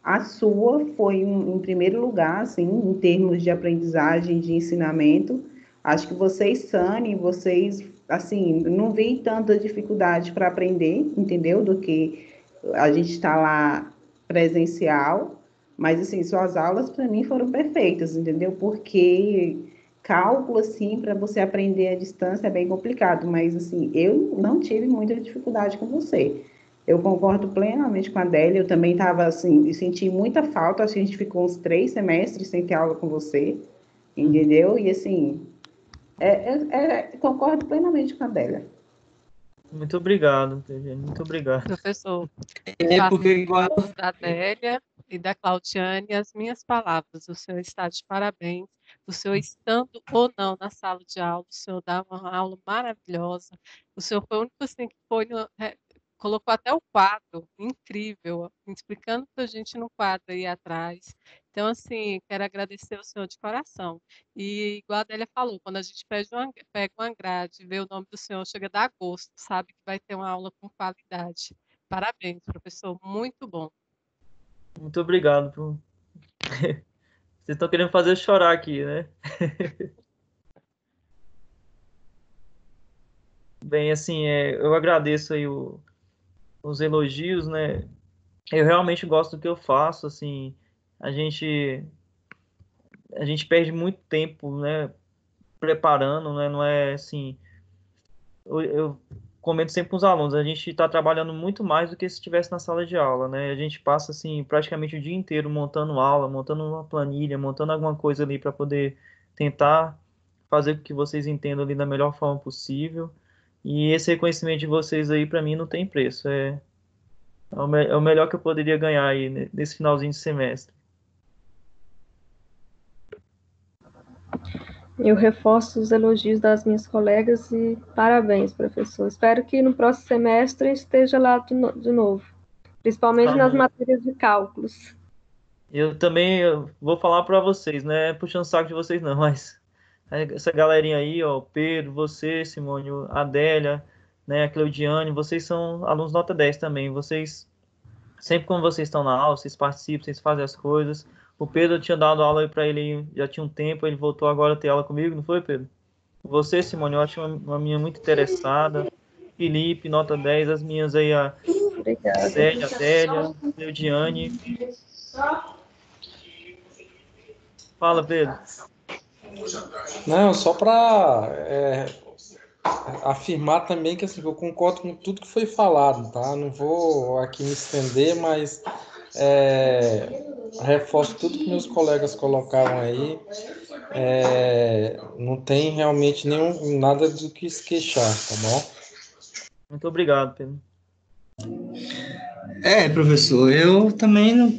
a sua foi em primeiro lugar, assim, em termos de aprendizagem, de ensinamento. Acho que vocês, Sani, vocês, assim, não vi tanta dificuldade para aprender, entendeu? Do que a gente está lá presencial, mas, assim, suas aulas, para mim, foram perfeitas, entendeu? Porque cálculo, assim, para você aprender à distância é bem complicado, mas, assim, eu não tive muita dificuldade com você. Eu concordo plenamente com a Adélia, eu também estava, assim, senti muita falta, acho que a gente ficou uns 3 semestres sem ter aula com você, entendeu? E, assim, concordo plenamente com a Adélia. Muito obrigado, TG, muito obrigado. Professor, Porque igual. da Adélia e da Claudiane, as minhas palavras. O senhor está de parabéns. O senhor estando ou não na sala de aula, o senhor dá uma aula maravilhosa. O senhor foi o único assim, que colocou até o quadro, incrível, explicando para a gente no quadro aí atrás. Então, assim, quero agradecer ao senhor de coração. E, igual a Adélia falou, quando a gente pega uma grade, vê o nome do senhor, chega a dar gosto, sabe que vai ter uma aula com qualidade. Parabéns, professor, muito bom. Muito obrigado. Vocês estão querendo fazer eu chorar aqui, né? Bem, assim, eu agradeço aí os elogios, né? Eu realmente gosto do que eu faço, assim, a gente a gente perde muito tempo, né, preparando, né? Não é assim, eu comento sempre com os alunos, a gente está trabalhando muito mais do que se estivesse na sala de aula, né? A gente passa assim praticamente o dia inteiro montando aula, montando uma planilha, montando alguma coisa ali para poder tentar fazer com que vocês entendam ali da melhor forma possível. E esse reconhecimento de vocês aí para mim não tem preço, é o melhor que eu poderia ganhar aí nesse finalzinho de semestre. Eu reforço os elogios das minhas colegas e parabéns, professor. Espero que no próximo semestre esteja lá de novo, principalmente nas matérias de cálculos. Eu também vou falar para vocês, né? Puxando o saco de vocês não, mas essa galerinha aí, ó, o Pedro, você, Simone, a Adélia, né, a Cleudiane, vocês são alunos nota 10 também. Vocês, sempre quando vocês estão na aula, vocês participam, vocês fazem as coisas. O Pedro, eu tinha dado aula aí para ele já tinha um tempo, ele voltou agora a ter aula comigo, não foi, Pedro? Você, Simone, eu acho uma menina muito interessada. Felipe, nota 10, as minhas aí, a Obrigada. Célia, a Adélia, a Cleudiane. Fala, Pedro. Não, só para afirmar também que assim, eu concordo com tudo que foi falado, tá? Não vou aqui me estender, mas reforço tudo que meus colegas colocaram aí. Não tem realmente nada do que se queixar, tá bom? Muito obrigado, Pedro. Professor, eu também não.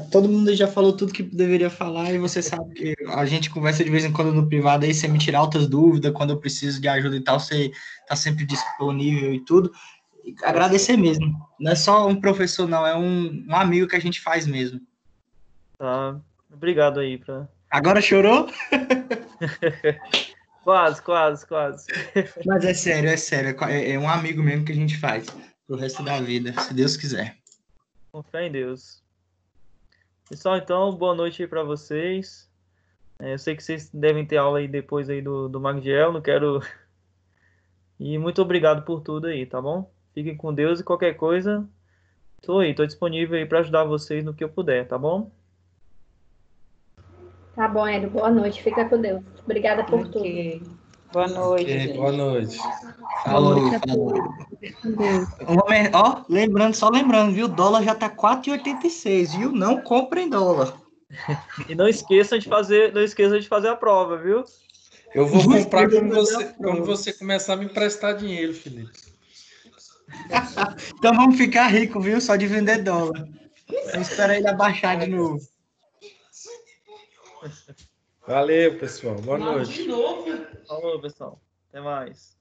Todo mundo já falou tudo que deveria falar e você sabe que a gente conversa de vez em quando no privado aí, você me tira altas dúvidas quando eu preciso de ajuda e tal, você tá sempre disponível e tudo. E agradecer mesmo. Não é só um professor, não, é um amigo que a gente faz mesmo. Tá, obrigado aí. Agora chorou? Quase. Mas é sério, é um amigo mesmo que a gente faz. pro resto da vida, se Deus quiser. Com fé em Deus. Pessoal, então, boa noite aí para vocês. Eu sei que vocês devem ter aula aí depois aí do Magdiel, não quero... E muito obrigado por tudo aí, tá bom? Fiquem com Deus e qualquer coisa, tô disponível aí para ajudar vocês no que eu puder, tá bom? Tá bom, Hélio. Boa noite. Fica com Deus. Obrigada por tudo. Ok. Boa noite, Ok, gente. boa noite. Falou, Boa noite a falou. todos. Ó, lembrando, viu? O dólar já tá 4,86, viu? Não comprem dólar. E não esqueçam de fazer a prova, viu? Eu vou Não comprar esqueça quando de fazer você, a prova. quando você começar a me emprestar dinheiro, Felipe. Então vamos ficar ricos, viu? Só de vender dólar. Vamos esperar ele abaixar de novo. Valeu, pessoal. Boa noite. Falou, pessoal. Até mais.